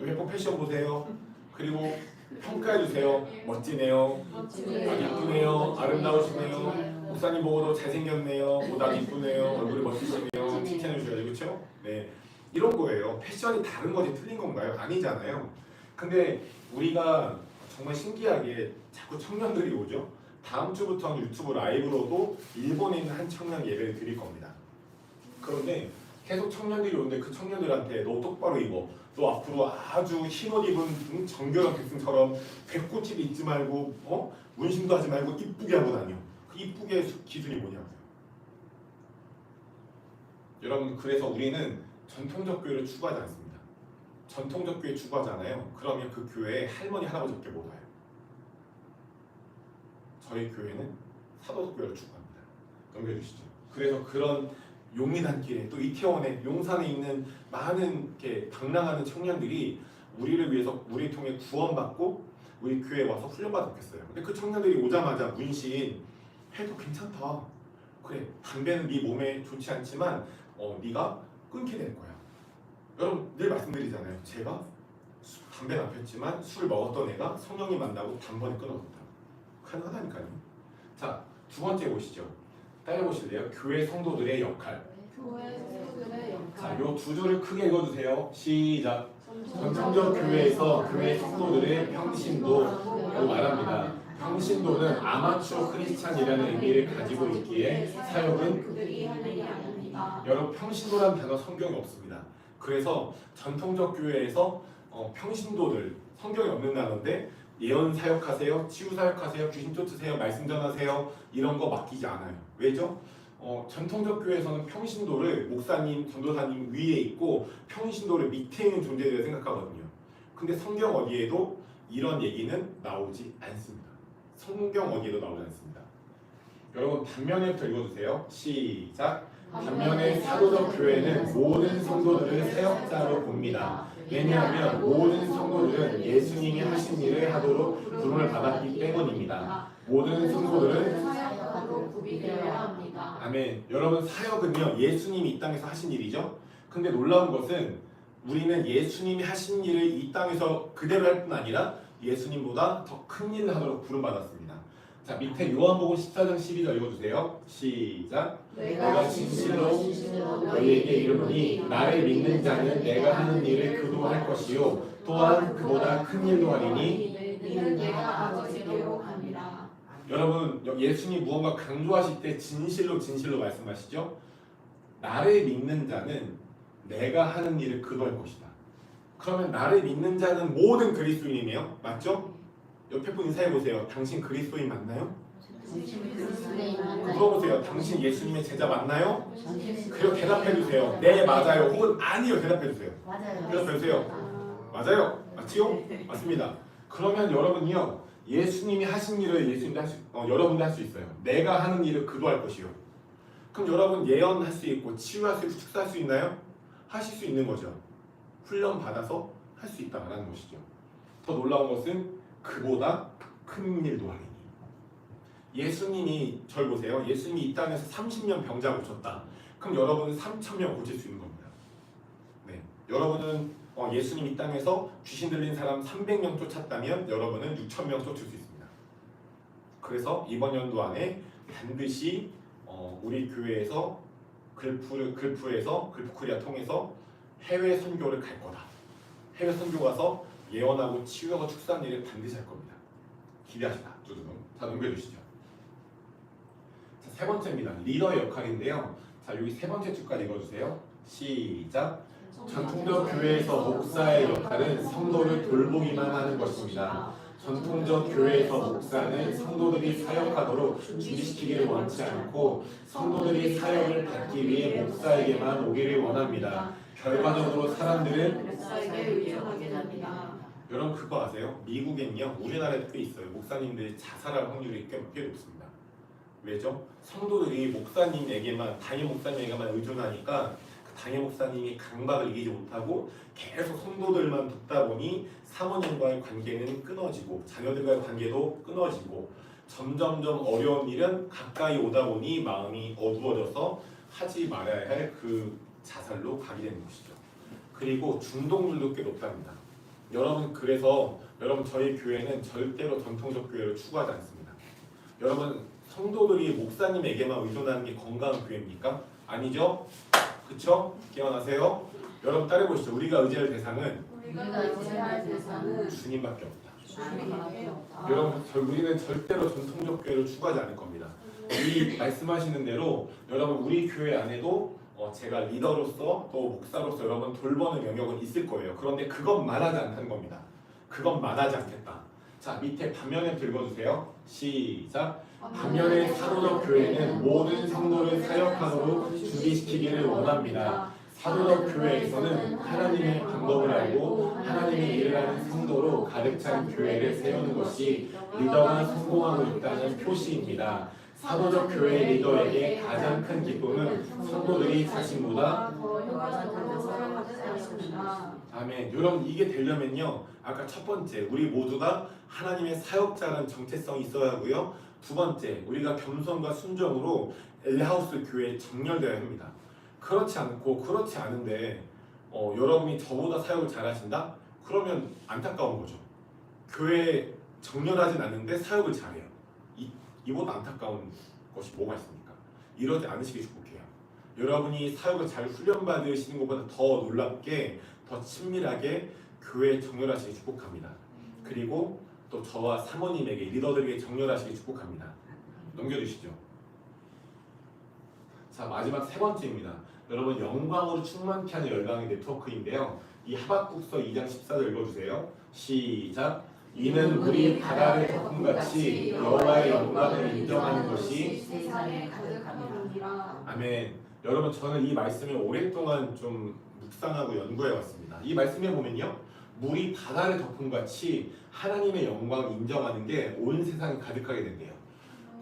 옆에 분 패션 보세요. 그리고 평가해 주세요. 멋지네요. 이쁘네요. 아름다우시네요. 목사님 보고도 잘생겼네요. 옷 이쁘네요. 얼굴이 멋지시네요. 칭찬해 주셔야죠. 그렇죠? 네. 이런 거예요. 패션이 다른 거지 틀린 건가요? 아니잖아요. 근데 우리가 정말 신기하게 자꾸 청년들이 오죠. 다음 주부터는 유튜브 라이브로도 일본에 있는 한 청년 예배를 드릴 겁니다. 그런데 계속 청년들이 오는데 그 청년들한테 너 똑바로 입어. 너 앞으로 아주 흰옷 입은 정교한 백승처럼 배꼽집 입지 말고 문신도 하지 말고 이쁘게 하고 다녀. 이쁘게 기준이 뭐냐고요. 여러분 그래서 우리는 전통적 교회를 추구하지 않습니다. 전통적 교회 추구하잖아요. 그러면 그 교회에 할머니 할아버지밖에 못 와요. 저희 교회는 사도적 교회를 추구합니다. 넘겨주시죠. 그래서 그런 용인단길에 또 이태원에 용산에 있는 많은 이렇게 방랑하는 청년들이 우리를 위해서 우리 통해 구원받고 우리 교회에 와서 훈련받았겠어요. 근데 그 청년들이 오자마자 문신 해도 괜찮다. 그래 담배는 네 몸에 좋지 않지만 네가 끊게 될 거야. 여러분 늘 말씀드리잖아요. 제가 담배는 안 폈지만 술 먹었던 애가 성령님 만나고 단번에 끊어졌다. 가능하다니까요. 자, 두 번째 보시죠. 따라 보실래요? 교회 성도들의 역할. 교회 성도들의 자, 역할. 요 두 줄을 크게 읽어주세요. 시작. 전통적 교회에서 교회 성도들의 평신도로 말합니다. 평신도는 아마추어 크리스찬이라는 의미를 가지고 있기에 사역은 그들이 하는 일이 아닙니다. 여러분 평신도라는 단어 성경에 없습니다. 그래서 전통적 교회에서 평신도들 성경에 없는 단어인데 예언 사역하세요, 치유 사역하세요, 귀신 쫓으세요, 말씀 전하세요 이런 거 맡기지 않아요. 왜죠? 전통적 교회에서는 평신도를 목사님, 전도사님 위에 있고 평신도를 밑에 있는 존재들을 생각하거든요. 근데 성경 어디에도 이런 얘기는 나오지 않습니다. 성경 어디에도 나오지 않습니다. 여러분 단면에부터 읽어주세요. 시작. 반면에 사도적 교회는 모든 성도들을 사역자로 봅니다. 왜냐하면 모든 성도들은 예수님이 하신 일을 하도록 부름을 받았기 때문입니다. 모든 성도들은 사역으로 구비되어야 합니다. 아멘. 여러분 사역은요 예수님이 이 땅에서 하신 일이죠. 근데 놀라운 것은 우리는 예수님이 하신 일을 이 땅에서 그대로 할 뿐 아니라 예수님보다 더 큰 일을 하도록 부름받았습니다. 자 밑에 요한복음 14장 12절 읽어주세요. 시작. 내가 진실로 너희에게 이르노니 나를 믿는 자는 내가 하는 일을 그도 할 것이요 또한 그보다 큰 일도 하리니 이는 내가 아버지께로 갑니다. 여러분 예수님 무언가 강조하실 때 진실로 말씀하시죠. 나를 믿는 자는 내가 하는 일을 그도 할 것이다. 그러면 나를 믿는 자는 모든 그리스도인이네요. 맞죠? 옆에 분 인사해 보세요. 당신 그리스도인 맞나요? 물어보세요. 당신 예수님의 제자 맞나요? 그리고 대답해 주세요. 네 맞아요. 혹은 아니요 대답해 주세요. 대답해 주세요. 맞아요. 맞지요? 맞습니다. 그러면 여러분이요 예수님이 하신 일을 여러분도 할 수 있어요. 내가 하는 일을 그도 할 것이요. 그럼 여러분 예언할 수 있고 치유할 수 있고 축사할 수 있나요? 하실 수 있는 거죠. 훈련 받아서 할 수 있다라는 것이죠. 더 놀라운 것은 그보다 큰 일도 하리니. 예수님이 절 보세요. 예수님이 이 땅에서 30년 병자 고쳤다. 그럼 여러분은 3,000명 고칠 수 있는 겁니다. 네, 여러분은 예수님 이 땅에서 귀신 들린 사람 300명 쫓았다면 여러분은 6,000명 쫓을 수 있습니다. 그래서 이번 연도 안에 반드시 우리 교회에서 글프 코리아 통해서 해외 선교를 갈 거다. 해외 선교 가서 예언하고 치유하고 축사하는 일을 반드시 할 겁니다. 기대하시다. 두두둥. 자 넘겨주시죠. 자, 세 번째입니다. 리더의 역할인데요. 자 여기 세 번째 줄까지 읽어주세요. 시작. 전통적 교회에서 목사의 역할은 성도를 돌보기만 하는 것입니다. 전통적 교회에서 목사는 성도들이 사역하도록 준비시키기를 원치 않고 성도들이 사역을 받기 위해 목사에게만 오기를 원합니다. 결과적으로 사람들은 목사에게 의존하게 됩니다. 여러분 그거 아세요? 미국엔요 우리나라에도 꽤 있어요. 목사님들이 자살할 확률이 꽤 높습니다. 왜죠? 성도들이 목사님에게만 담임 목사님에게만 의존하니까 그 담임 목사님이 강박을 이기지 못하고 계속 성도들만 돕다 보니 사모님과의 관계는 끊어지고 자녀들과의 관계도 끊어지고 점점점 어려운 일은 가까이 오다 보니 마음이 어두워져서 하지 말아야 할 그 자살로 가게 되는 것이죠. 그리고 중독률도 꽤 높답니다. 여러분 그래서 여러분 저희 교회는 절대로 전통적 교회를 추구하지 않습니다. 여러분 성도들이 목사님에게만 의존하는 게 건강한 교회입니까? 아니죠? 그쵸? 기억나세요? 여러분 따라해보시죠. 우리가 의지할 대상은 우리가 의존할 대상은 주님밖에 없다. 주님밖에 없다. 여러분 우리는 절대로 전통적 교회를 추구하지 않을 겁니다. 이 말씀하시는 대로 여러분 우리 교회 안에도 제가 리더로서 또 목사로서 여러분 돌보는 영역은 있을 거예요. 그런데 그것만 하지 않다는 겁니다. 그것만 하지 않겠다. 자, 밑에 반면에 긁어주세요. 시작. 반면에 사도적 교회는 모든 성도를 사역하도록 준비시키기를 원합니다. 사도적 교회에서는 하나님의 방법을 알고 하나님의 일을 하는 성도로 가득 찬 교회를 세우는 것이 리더가 성공하고 있다는 표시입니다. 사도적 교회 리더에게 가장 큰 기쁨은 성도들이 자신보다 아멘. 여러분 이게 되려면요, 아까 첫 번째 우리 모두가 하나님의 사역자라는 정체성이 있어야 하고요. 두 번째 우리가 겸손과 순종으로 엘하우스 교회에 정렬되어야 합니다. 그렇지 않은데 여러분이 저보다 사역을 잘하신다? 그러면 안타까운 거죠. 교회에 정렬하진 않는데 사역을 잘해요. 이보다 안타까운 것이 뭐가 있습니까? 이러지 않으시길 축복해요. 여러분이 사역을 잘 훈련받으시는 것보다 더 놀랍게 더 친밀하게 교회에 정렬하시길 축복합니다. 그리고 또 저와 사모님에게 리더들에게 정렬하시길 축복합니다. 넘겨주시죠. 자, 마지막 세 번째입니다. 여러분 영광으로 충만케 하는 열방의 네트워크인데요. 이 하박국서 2장 14절 읽어주세요. 시작. 이는 물이 바다를 덮음같이 여호와의 영광을 인정하는 것이 세상에 가득함이라. 아멘. 여러분 저는 이 말씀을 오랫동안 좀 묵상하고 연구해 왔습니다. 이 말씀에 보면요, 물이 바다를 덮음같이 하나님의 영광을 인정하는 게 온 세상에 가득하게 된대요.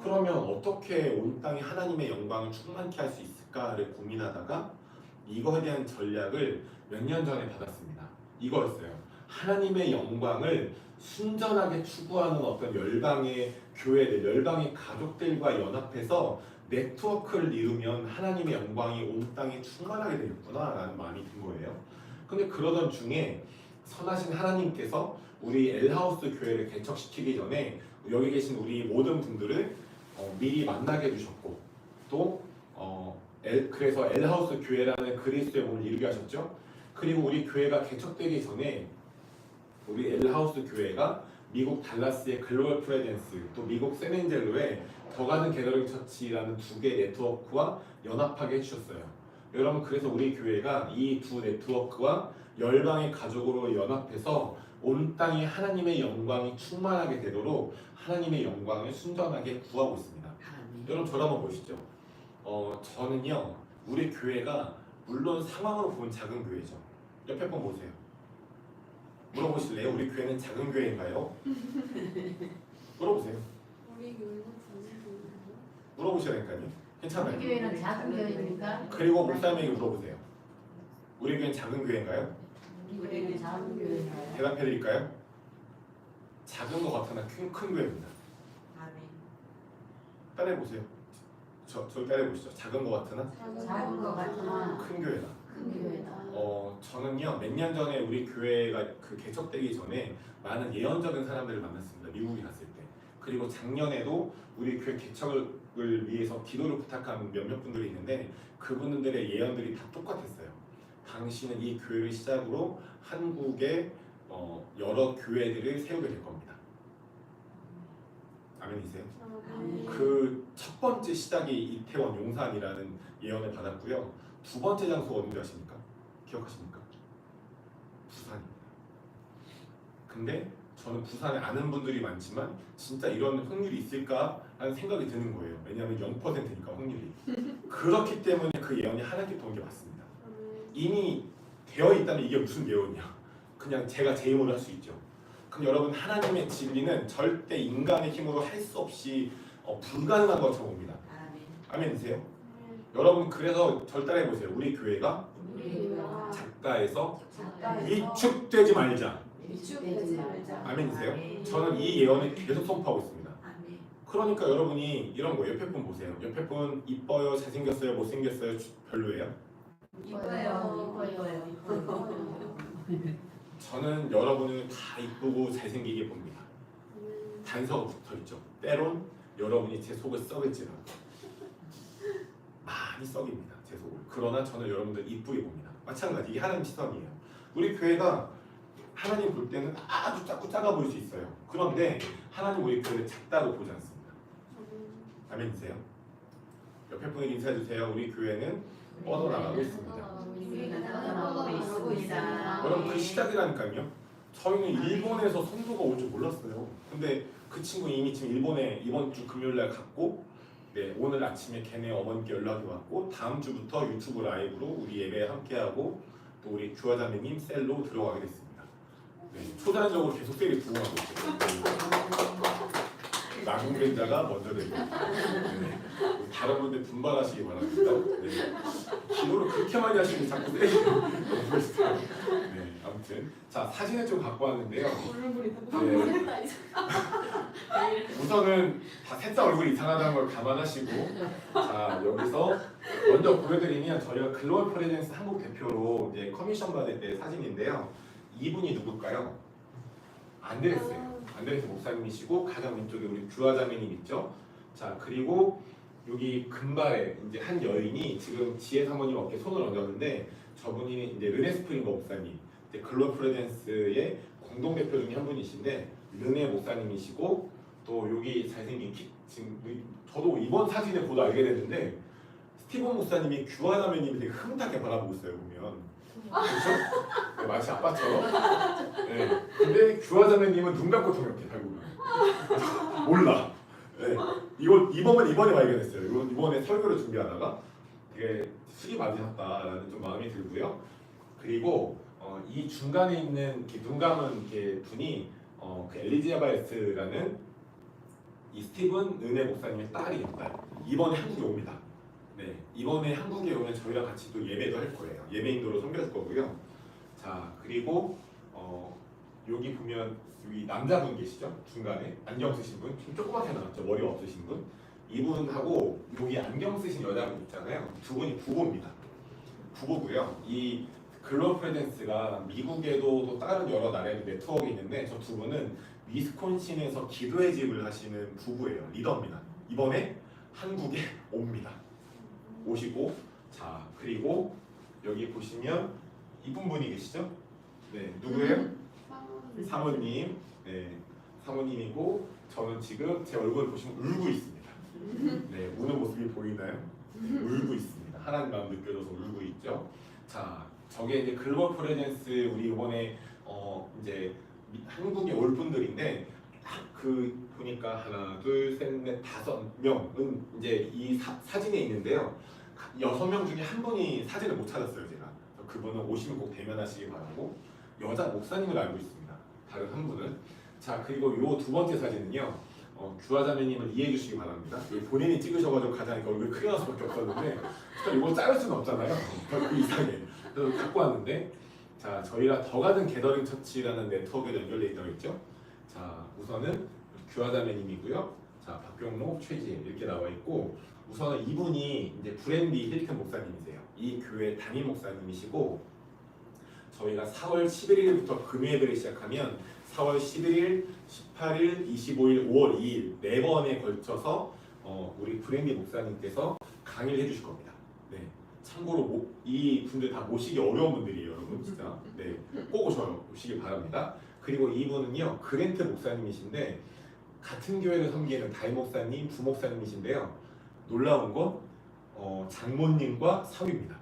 그러면 어떻게 온 땅에 하나님의 영광을 충만케 할 수 있을까를 고민하다가 이거에 대한 전략을 몇 년 전에 받았습니다. 이거였어요. 하나님의 영광을 순전하게 추구하는 어떤 열방의 교회들, 열방의 가족들과 연합해서 네트워크를 이루면 하나님의 영광이 온 땅에 충만하게 되겠구나 라는 마음이 든 거예요. 근데 그러던 중에 선하신 하나님께서 우리 엘하우스 교회를 개척시키기 전에 여기 계신 우리 모든 분들을 미리 만나게 해주셨고 또 그래서 엘하우스 교회라는 그리스도의 몸을 이루게 하셨죠. 그리고 우리 교회가 개척되기 전에 우리 엘하우스 교회가 미국 달라스의 글로벌 프레젠스 또 미국 샌앤젤로의 더 가든 게더링 처치라는 두 개 네트워크와 연합하게 해주셨어요. 여러분 그래서 우리 교회가 이 두 네트워크와 열방의 가족으로 연합해서 온 땅에 하나님의 영광이 충만하게 되도록 하나님의 영광을 순전하게 구하고 있습니다. 여러분 저를 한번 보시죠. 저는요 우리 교회가 물론 상황으로 보면 작은 교회죠. 옆에 번 보세요. 물어보실래요? 우리 교회는 작은 교회인가요? 물어보세요. 우리 교회는 작은 교회인가요? 물어보시라니까요. 괜찮아요. 우리 교회는 작은 교회입니까? 그리고 목사님에게 물어보세요. 우리 교회는 작은 교회인가요? 우리 교회는 작은 교회인가요? 대답해 드릴까요? 작은 것 같으나 큰 교회입니다. 따라해 보세요. 저 따라해 보시죠. 작은 것 같으나 작은 것 같으나 큰 교회다. 큰 교회다. 저는요 몇 년 전에 우리 교회가 그 개척되기 전에 많은 예언적인 사람들을 만났습니다. 미국에 갔을 때. 그리고 작년에도 우리 교회 개척을 위해서 기도를 부탁한 몇몇 분들이 있는데 그분들의 예언들이 다 똑같았어요. 당신은 이 교회를 시작으로 한국의 여러 교회들을 세우게 될 겁니다. 아멘이세요? 그 첫 번째 시작이 이태원 용산이라는 예언을 받았고요. 두 번째 장소가 어딘지 아십니까? 기억하십니까? 부산입니다. 근데 저는 부산에 아는 분들이 많지만 진짜 이런 확률이 있을까라는 생각이 드는 거예요. 왜냐하면 0%니까 확률이. 그렇기 때문에 그 예언이 하나님께 온 게 맞습니다. 이미 되어 있다면 이게 무슨 예언이야? 그냥 제가 제 힘으로 할 수 있죠. 그럼 여러분 하나님의 진리는 절대 인간의 힘으로 할 수 없이 불가능한 것처럼 옵니다. 아멘이세요? 여러분 그래서 절 따라해 보세요. 우리 교회가 작가에서 위축되지 말자. 위축되지 말자. 아멘이세요? 저는 이 예언을 계속 선포하고 있습니다. 그러니까 여러분이 이런 거 옆에 분 보세요. 옆에 분 이뻐요, 잘생겼어요, 못생겼어요, 별로예요? 이뻐요. 저는 여러분을 다 이쁘고 잘생기게 봅니다. 단서가 붙어있죠. 때론 여러분이 제 속을 썩을지라도 많이 썩입니다. 제 속을. 그러나 저는 여러분들 이쁘게 봅니다. 마찬가지 이게 하나님 시선이에요. 우리 교회가 하나님 볼 때는 아주 작아 보일 수 있어요. 그런데 하나님 우리 교회를 작다고 보지 않습니다. 아멘이세요? 옆에 분에게 인사해주세요. 우리 교회는 뻗어나가고 있습니다. 우리는 뻗어나가고 있습니다. 여러분 그 시작이라니까요. 저희는 일본에서 선도가 올 줄 몰랐어요. 근데 그 친구 이미 지금 일본에 이번 주 금요일 날 갔고, 네, 오늘 아침에 걔네 어머니께 연락이 왔고, 다음 주부터 유튜브 라이브로 우리 예배에 함께하고 또 우리 규화자매님 셀로 들어가게 됐습니다. 네, 초단적으로 계속 셀이 부응하고 있어요. 네. 나궁된자가 먼저 되고, 네. 다른 분들 분발하시기 바랍니다. 네. 기도를 그렇게 많이 하시고 자꾸 셀이 너무 멋있어요. 네, 아무튼 자 사진을 좀 갖고 왔는데요. 얼굴이 네. 우선은 다 셋 다 얼굴이 이상하다는 걸 감안하시고, 자 여기서 먼저 보여드리면 저희가 글로벌 프레젠스 한국 대표로 이제 커미션 받을 때 사진인데요. 이분이 누굴까요? 안드레스예요. 안드레스 목사님이시고 가장 왼쪽에 우리 규화자매님 있죠. 자 그리고 여기 금발에 이제 한 여인이 지금 지혜 사모님 어깨에 손을 얹었는데 저분이 이제 르네 스프링거 목사님, 이제 글로벌 프레젠스의 공동 대표 중에 한 분이신데 르네 목사님이시고, 또 여기 잘생긴 지금 저도 이번 사진을 보도 알게 됐는데 스티븐 목사님이 규화자매님이 되게 흐뭇하게 바라보고 있어요 보면. 그렇죠? 네, 마치 아빠처럼. 네. 근데 규화자매님은 눈 감고 통역해 결국은. 몰라. 네. 이번에 발견했어요. 이번에 설교를 준비하다가 되게 수기 맞으셨다라는 좀 마음이 들고요. 그리고 이 중간에 있는 눈 감은 분이 그 엘리자베스라는 이 스티븐 은혜 목사님의 딸이에요. 이번에 한국에 옵니다. 네, 이번에 한국에 오면 저희랑 같이 또 예배도 할 거예요. 예배인도로 섬겨줄 거고요. 자 그리고 여기 보면 여기 남자분 계시죠? 중간에 안경 쓰신 분, 좀 조그맣게 나왔죠? 머리 없으신 분. 이분하고 여기 안경 쓰신 여자분 있잖아요. 두 분이 부부입니다. 부부고요. 이 글로벌 프레젠스가 미국에도 또 다른 여러 나라에 네트워크 있는데 저 두 분은 위스콘신에서 기도의 집을 하시는 부부예요. 리더입니다. 이번에 한국에 옵니다. 오시고, 자 그리고 여기 보시면 이분 분이 계시죠? 네, 누구예요? 사모님. 네, 사모님이고 저는 지금 제 얼굴 보시면 울고 있습니다. 네, 우는 모습이 보이나요? 네, 울고 있습니다. 하나님 마음 느껴져서 울고 있죠. 자, 저게 이제 글로벌 프레젠스 우리 이번에 이제 한국에 올 분들인데 그 보니까 하나, 둘, 셋, 넷, 5명은 이제 이 사진에 있는데요. 6명 중에 한 분이 사진을 못 찾았어요 제가. 그분은 오시면 꼭 대면하시기 바라고, 여자 목사님을 알고 있습니다. 다른 한 분은. 자 그리고 요 두 번째 사진은요. 규화자매님을 이해해 주시기 바랍니다. 본인이 찍으셔가지고 가자니까 얼굴이 크게 나올 수밖에 없었는데 이거 자를 수는 없잖아요. 그 이상해. 그래서 갖고 왔는데, 자 저희가 더 가든 게더링 처치라는 네트워크에 연결돼 있다고 했죠. 자 우선은 규화자매님이고요. 자 박병록, 최지혜 이렇게 나와 있고, 우선은 이분이 이제 브랜디 힐튼 목사님이세요. 이 교회 담임 목사님이시고, 저희가 4월 11일부터 금요예배를 시작하면 4월 11일, 18일, 25일, 5월 2일 4번에 걸쳐서 우리 브랜디 목사님께서 강의를 해주실 겁니다. 네, 참고로 이 분들 다 모시기 어려운 분들이에요, 여러분 진짜. 네, 꼭 오시기 바랍니다. 그리고 이분은요 그랜트 목사님이신데 같은 교회를 섬기는 담임 목사님, 부목사님이신데요. 놀라운 건 장모님과 사위입니다.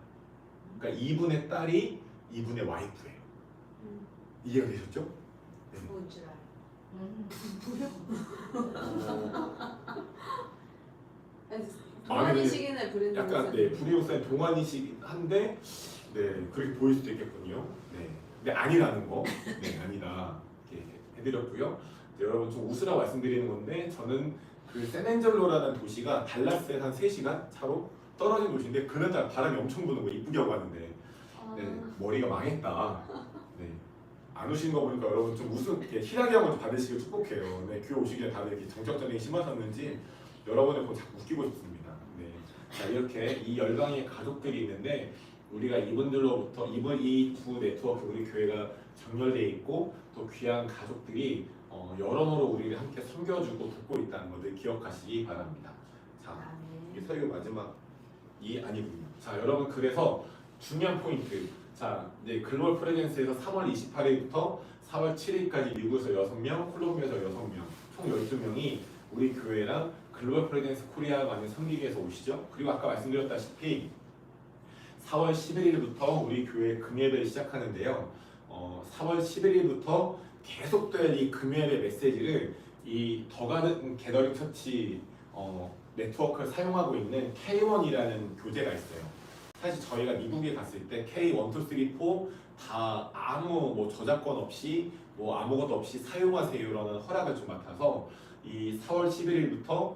그러니까 이분의 딸이 이분의 와이프예요. 이해가 되셨죠? 네. 부부인 줄 알아요. 동안이시기는 브랜드 약간 네 불의목사님 동안이시긴 한데 네 그렇게 보일 수도 있겠군요. 네, 근데 아니라는 거, 네 아니다 이렇게 해드렸고요. 네, 여러분 좀 웃으라고 말씀드리는 건데 저는 그 샌앤젤로라는 도시가 달라스에 한 3시간 차로 떨어진 도시인데 그날따라 바람이 엄청 부는 거 이쁘게 하고 왔는데 네, 머리가 망했다. 네, 안 오시는 거 보니까 여러분 좀 이렇게 희나게 한번 좀 받으시길 축복해요. 네, 교회 오시기 전에 다들 이렇게 정적 전쟁이 심하셨는지 여러분을 보고 자꾸 웃기고 싶습니다. 네, 자 이렇게 이 열방의 가족들이 있는데 우리가 이분들로부터 이 두 네트워크 우리 교회가 정렬돼 있고 또 귀한 가족들이 여러모로 우리를 함께 섬겨주고 돕고 있다는 것을 기억하시기 바랍니다. 자, 이게 설교 마지막이 아니군요. 자, 여러분 그래서 중요한 포인트. 자, 이제 글로벌 프레젠스에서 3월 28일부터 4월 7일까지 미국에서 6명, 콜롬비아에서 6명, 총 12명이 우리 교회랑 글로벌 프레젠스 코리아만을 섬기기 위해서 오시죠. 그리고 아까 말씀드렸다시피 4월 11일부터 우리 교회 금예배를 시작하는데요. 4월 11일부터 계속될 이 금요일의 메시지를 이 더가든 게더링 처치 네트워크를 사용하고 있는 K1이라는 교재가 있어요. 사실 저희가 미국에 갔을 때 K1, 2, 3, 4 다 아무 뭐 저작권 없이 뭐 아무것도 없이 사용하세요라는 허락을 좀 맡아서 이 4월 11일부터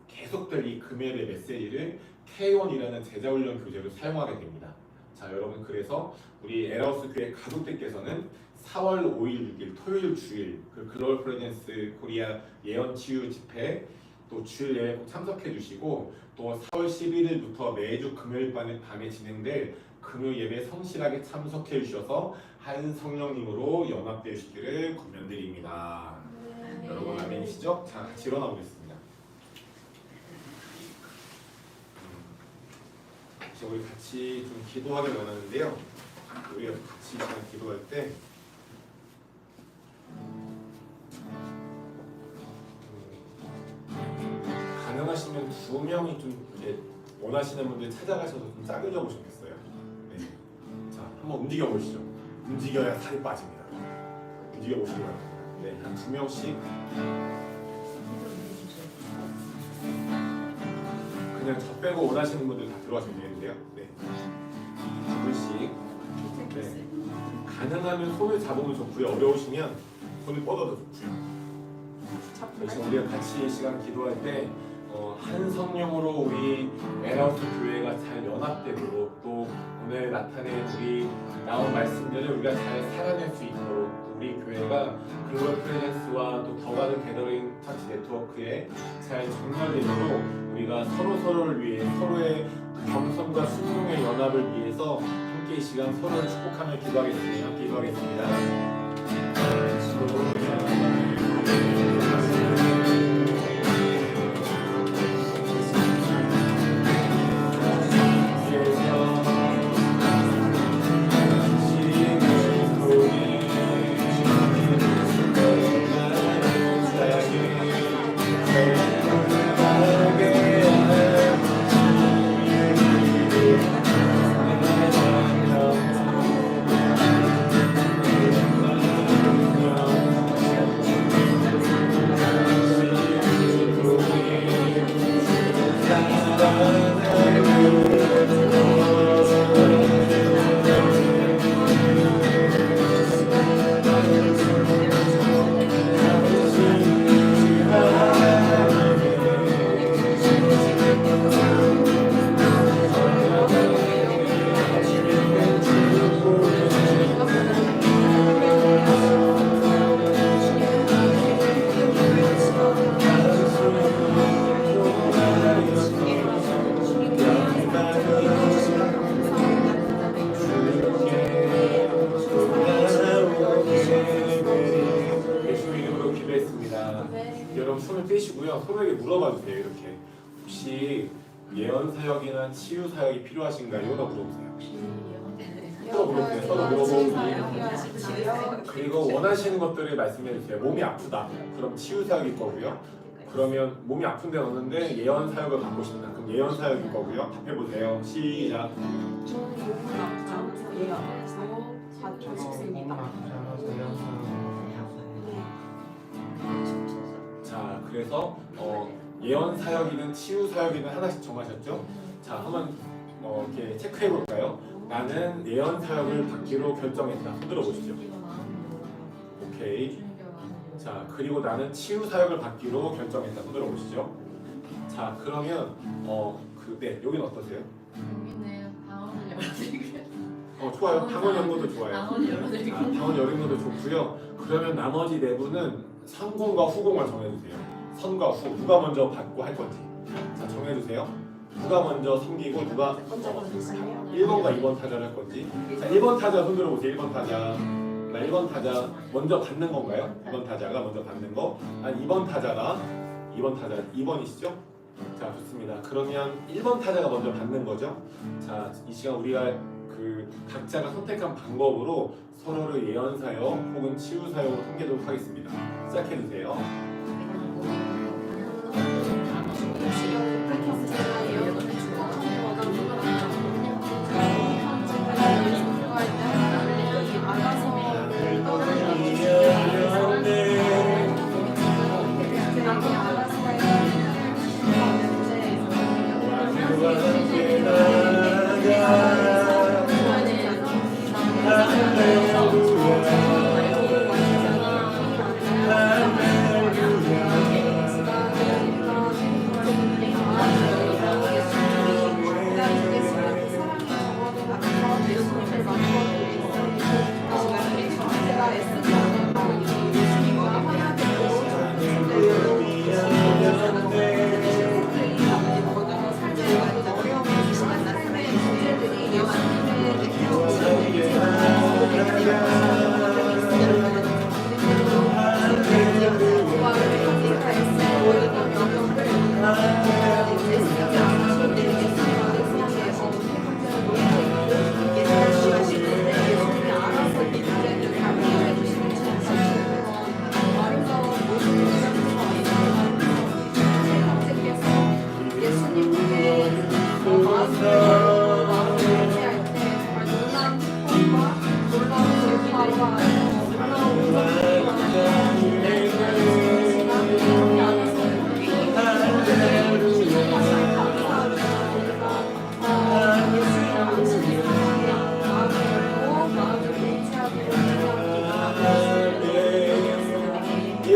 계속될 이 금요일의 메시지를 K1이라는 제자훈련 교재로 사용하게 됩니다. 자, 여러분, 그래서 우리 에라우스 교회 가족들께서는 4월 5일, 6일 토요일 주일 그 글로벌 프레젠스 코리아 예언 치유 집회 또 주일 예배 꼭 참석해 주시고 또 4월 11일부터 매주 금요일 밤에 진행될 금요 예배 성실하게 참석해 주셔서 한 성령님으로 연합되시기를 권면드립니다. 여러분 아멘이시죠? 자, 같이 일어나 보겠습니다. 이제 우리 같이 좀 기도하길 원하는데요. 우리가 같이 시간 기도할 때 가능하시면 2명이 좀 이렇게 원하시는 분들 찾아가셔서 좀 짝을 잡으셨겠어요. 네. 자, 한번 움직여 보시죠. 움직여야 살이 빠집니다. 움직여 보시고요. 네, 한 2명씩 그냥 저 빼고 원하시는 분들 다 들어가시면 되겠는데요. 네, 2분씩. 네. 가능하면 손을 잡으면 좋고요. 어려우시면 손을 뻗어도 좋고요. 그래서 우리가 같이 이 시간 기도할 때 한 성령으로 우리 에라우스 교회가 잘 연합되도록 또 오늘 나타낸 우리 나온 말씀들을 우리가 잘 살아낼 수 있도록 또 우리 교회가 글로벌 프레젠스와 또 더가든 게더링 처치 네트워크에 잘 정렬되도록 우리가 서로를 위해 서로의 겸손과 순종의 연합을 위해서 함께 이 시간 서로를 축복하며 기도하겠습니다. 함께 기도하겠습니다. 여러분 손을 떼시고요. 서로에게 물어봐 주세요. 이렇게 혹시 예언 사역이나 치유 사역이 필요하신가요? 나 물어보세요. 서로 물어보세요. 서로 물어보고 그리고 원하시는 것들을 말씀해 주세요. 몸이 아프다. 그럼 치유 사역일 거고요. 그러면 몸이 아픈데 왔는데 예언 사역을 받고 싶다. 그럼 예언 사역일 거고요. 답해 보세요. 시작. 받고 싶습니다. 자, 그래서 예언 사역이든 치유 사역이든 하나씩 정하셨죠? 자, 한번 이렇게 체크해 볼까요? 나는 예언 사역을 받기로 결정했다. 손 들어 보시죠. 오케이. 자, 그리고 나는 치유 사역을 받기로 결정했다. 손 들어 보시죠. 자, 그러면 네, 여기는 어떠세요? 여기는 방언을 열어드리고요. 좋아요. 방언 연구도 좋아요. 방언 열어드리고. 방언 연구도 좋고요. 그러면 나머지 네 분은 선공과 후공을 정해주세요. 선과 후, 누가 먼저 받고 할 건지. 자, 정해주세요. 누가 먼저 섬기고 누가 1번과 2번 타자를 할 건지. 자, 1번 타자 손 들어보세요. 1번 타자. 1번 타자 먼저 받는 건가요? 2번 타자가 먼저 받는 거. 아니 2번 타자가 2번이시죠? 자, 좋습니다. 그러면 1번 타자가 먼저 받는 거죠. 자, 이 시간 우리가 각자가 선택한 방법으로 서로를 예언 사역 혹은 치유 사역으로 섬기도록 하겠습니다. 시작해 주세요. 알아서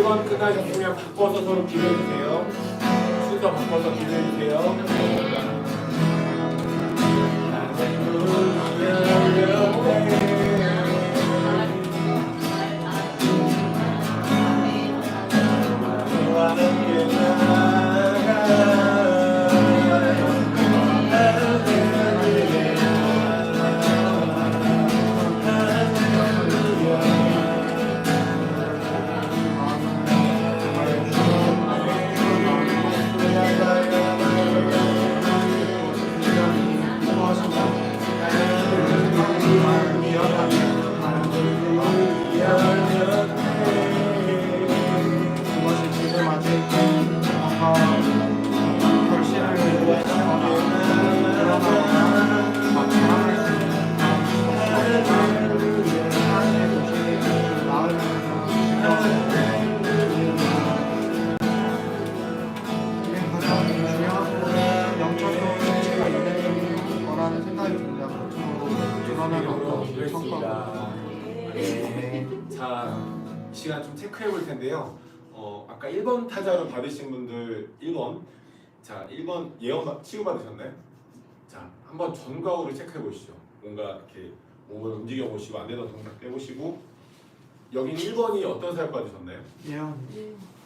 1번 끝나셨으면 바꿔서 서로 기도해주세요. 순서 바꿔서 기도해주세요. 자, 이 시간 좀 체크해 볼 텐데요. 아까 1번 타자로 받으신 분들 1번. 자, 1번 예언 치유 받으셨나요? 자, 한번 전과 후를 체크해 보시죠. 뭔가 이렇게 몸을 움직여 보시고 안 되던 동작 빼 보시고 여긴 1번이 어떤 사역 받으셨나요? 예언.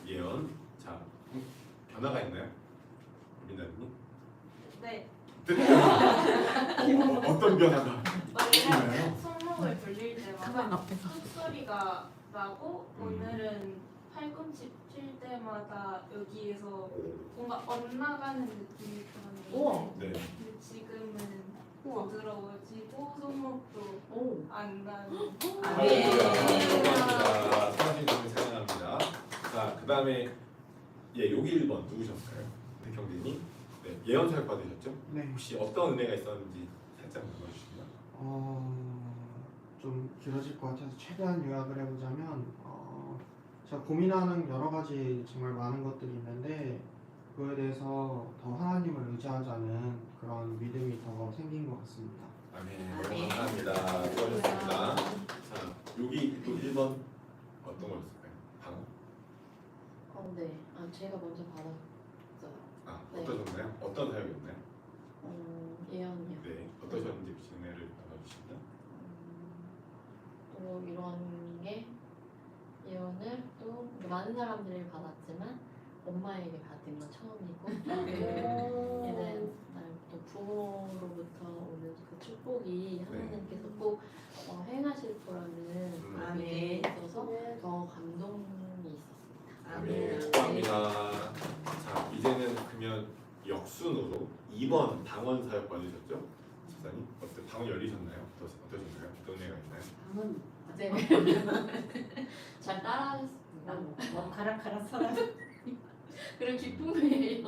예언. 자, 변화가 있나요? 민다님? 네. 어떤 변화가? 원래 손목을 돌릴 가방 때마다 앞에서. 숨소리가 나고 오늘은 팔꿈치 칠 때마다 여기에서 뭔가 엇나가는 느낌이 우와. 들었는데 네. 근데 지금은 부드러워지고 손목도 오. 안 나는 감사합니다. 사랑해주셔서 찬양합니다. 자, 그 다음에 여기 1번 누구셨어요? 백형진이? 네, 예언 사역 받으셨죠? 네. 혹시 어떤 은혜가 있었는지 살짝 물어주시면. 좀 길어질 것 같아서 최대한 요약을 해보자면 제가 고민하는 여러 가지 정말 많은 것들이 있는데 그거에 대해서 더 하나님을 의지하자는 그런 믿음이 더 생긴 것 같습니다. 아멘. 너무 감사합니다. 수고하셨습니다. 자, 여기 또 1번 어떤 거였을까요? 방어? 네. 제가 먼저 받았어요. 아, 네. 어떠셨나요? 어떤 사역이었나요? 예언이요. 네, 어떠셨는지 진행을 나눠주시면. 또 이런 게 예언을 또 많은 사람들이 받았지만 엄마에게 받은 건 처음이고 얘는 또 부모로부터 오는 그 축복이 하나님께서 꼭 행하실 거라는 믿음이 있어서 더 감동이 있었습니다. 네, 축하합니다. 자, 이제는 그러면 역순으로 2번 방언 사역 받으셨죠? 집사님? 어때? 방언 열리셨나요? 어떠셨나요? 어떤 은혜가 있나요? 방은 네. 잘 따라하셨습니다. 가락가락 살아. 그런 기쁨의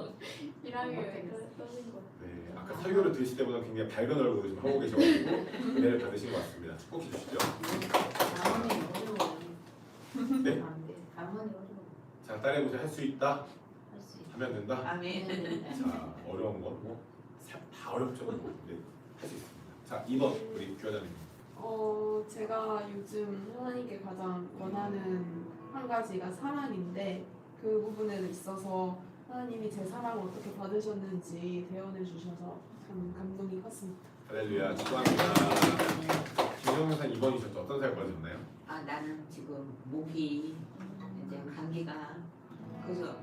1학년에 떠신 거. 네, 아까 설교를 들으실 때보다 굉장히 밝은 얼굴로 지금 하고 계셔가지고 은혜를 받으신 것 같습니다. 축복해 주시죠. 방언이 어려워요. 네? 방언이 어려워. 자, 딸해보세요. 할 수 있다 할 수 있어. 하면 된다. 아멘. 자, 어려운 건 뭐 다 어렵죠. 근데 할 수 있습니다. 자, 2번 우리 교사님. 제가 요즘 하나님께 가장 원하는 한 가지가 사랑인데 그 부분에 있어서 하나님이 제 사랑을 어떻게 받으셨는지 대언해 주셔서 참 감동이 컸습니다. 할렐루야. 축하합니다. 김정현 사 2번이셨죠? 어떤 사역 받으셨나요? 나는 지금 목이 이제 감기가 그래서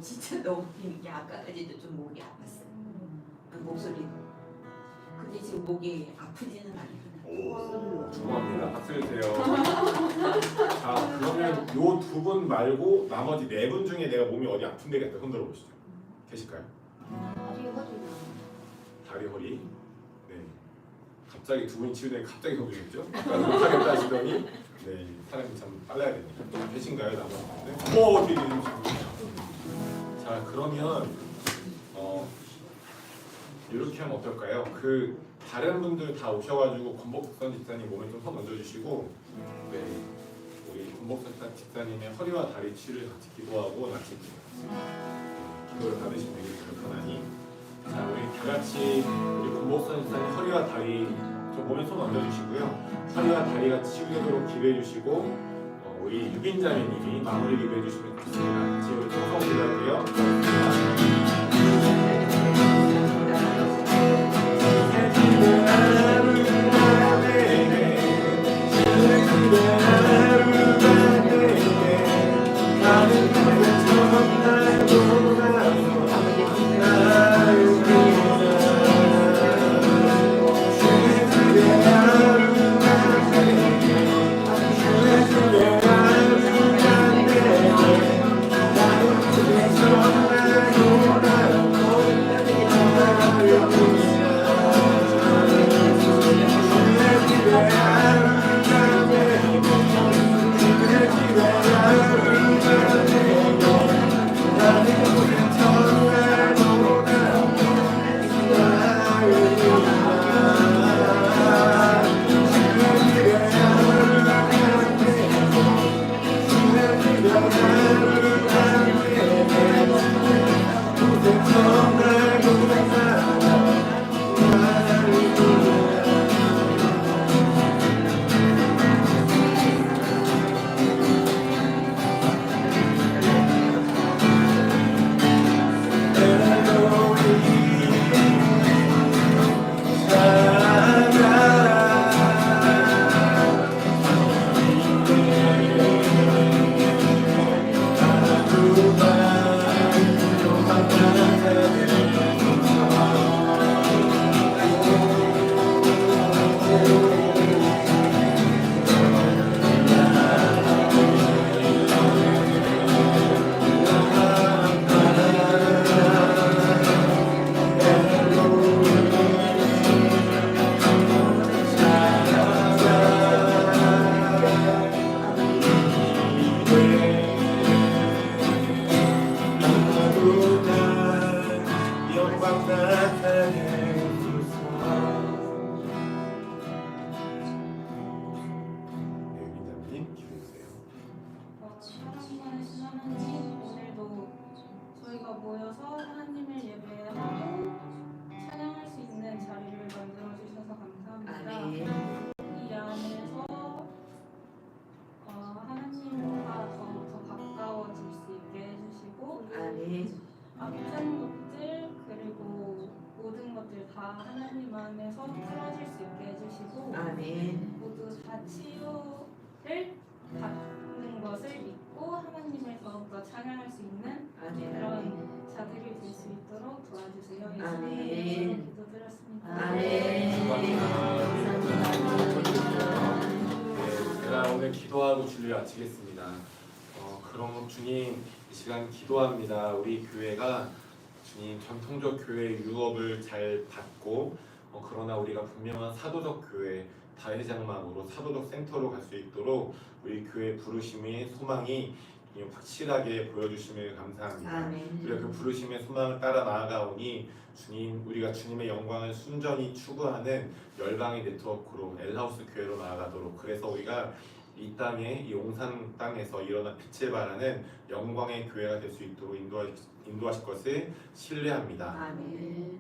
진짜 너무 이게 아까까지도 좀 목이 아팠어요. 그 목소리. 근데 지금 목이 아프지는 않아요. 오, 축하합니다. 박수 주세요. 자, 그러면 요 두 분 말고 나머지 네 분 중에 내가 몸이 어디 아픈 데가 있다 손들어 보시죠. 계실까요? 다리 허리 다리, 허리. 네. 갑자기 두 분이 치유되니 갑자기 서두셨죠? 아까 못하겠다 하시더니 네, 사람이 참 빨라야 됩니다. 계신가요, 나머지 분들? 오, 뒤에 자, 그러면 이렇게 하면 어떨까요? 그 다른 분들 다 오셔가지고 권복선 집사님 몸에 좀 손 얹어주시고, 네, 우리 권복선 집사님의 허리와 다리 치유를 같이 기도하고 같이 기도를 받으시면 되겠습니다. 편안히. 자, 우리 다 같이 우리 권복선 집사님 허리와 다리 좀 몸에 손 얹어주시고요. 허리와 다리가 치유되도록 기도해 주시고, 우리 우리 유빈자매님이 마무리 기도해 주시면 좋겠습니다. 같이 우리 통성 기도할게요. 유빈자매님 기도해주세요. 사랑하는 하나님, 오늘도 저희가 모여서 하나님을 예배하고 찬양할 수 있는 자리를 만들어 주셔서 감사합니다. 아멘. 이 안에서 하나님과 더 가까워질 수 있게 해주시고 아멘. 아픈 것들 그리고 모든 것들 다 하나님 안에서 풀어질 수 있게 해주시고 아멘. 모두 다 치유를 받는 것을 믿고 하나님을 더욱더 찬양할 수 있는 아멘. 그런 자들이 될 수 있도록 도와주세요. 아멘. 예수님의 기도드렸습니다. 아멘. 네, 제가 오늘 기도하고 주를 마치겠습니다. 그럼 주님 이 시간 기도합니다. 우리 교회가 주님 전통적 교회 유업을 잘 받고 그러나 우리가 분명한 사도적 교회 다회장막으로 사도적 센터로 갈 수 있도록 우리 교회 부르심의 소망이 확실하게 보여주시면 감사합니다. 아멘. 우리가 그 부르심의 소망을 따라 나아가오니 주님 우리가 주님의 영광을 순전히 추구하는 열방의 네트워크로 엘하우스 교회로 나아가도록 그래서 우리가 이 땅에 이 용산 땅에서 일어나 빛을 발하는 영광의 교회가 될 수 있도록 인도하실 것을 신뢰합니다. 아멘.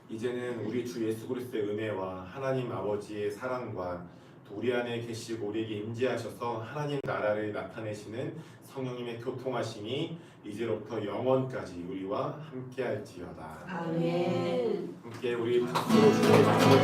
이제는 우리 주 예수 그리스도의 은혜와 하나님 아버지의 사랑과 또 우리 안에 계시고 우리에게 임재하셔서 하나님 나라를 나타내시는 성령님의 교통하심이 이제로부터 영원까지 우리와 함께할지어다. 아멘. 함께 우리 박수로 주님의 말씀을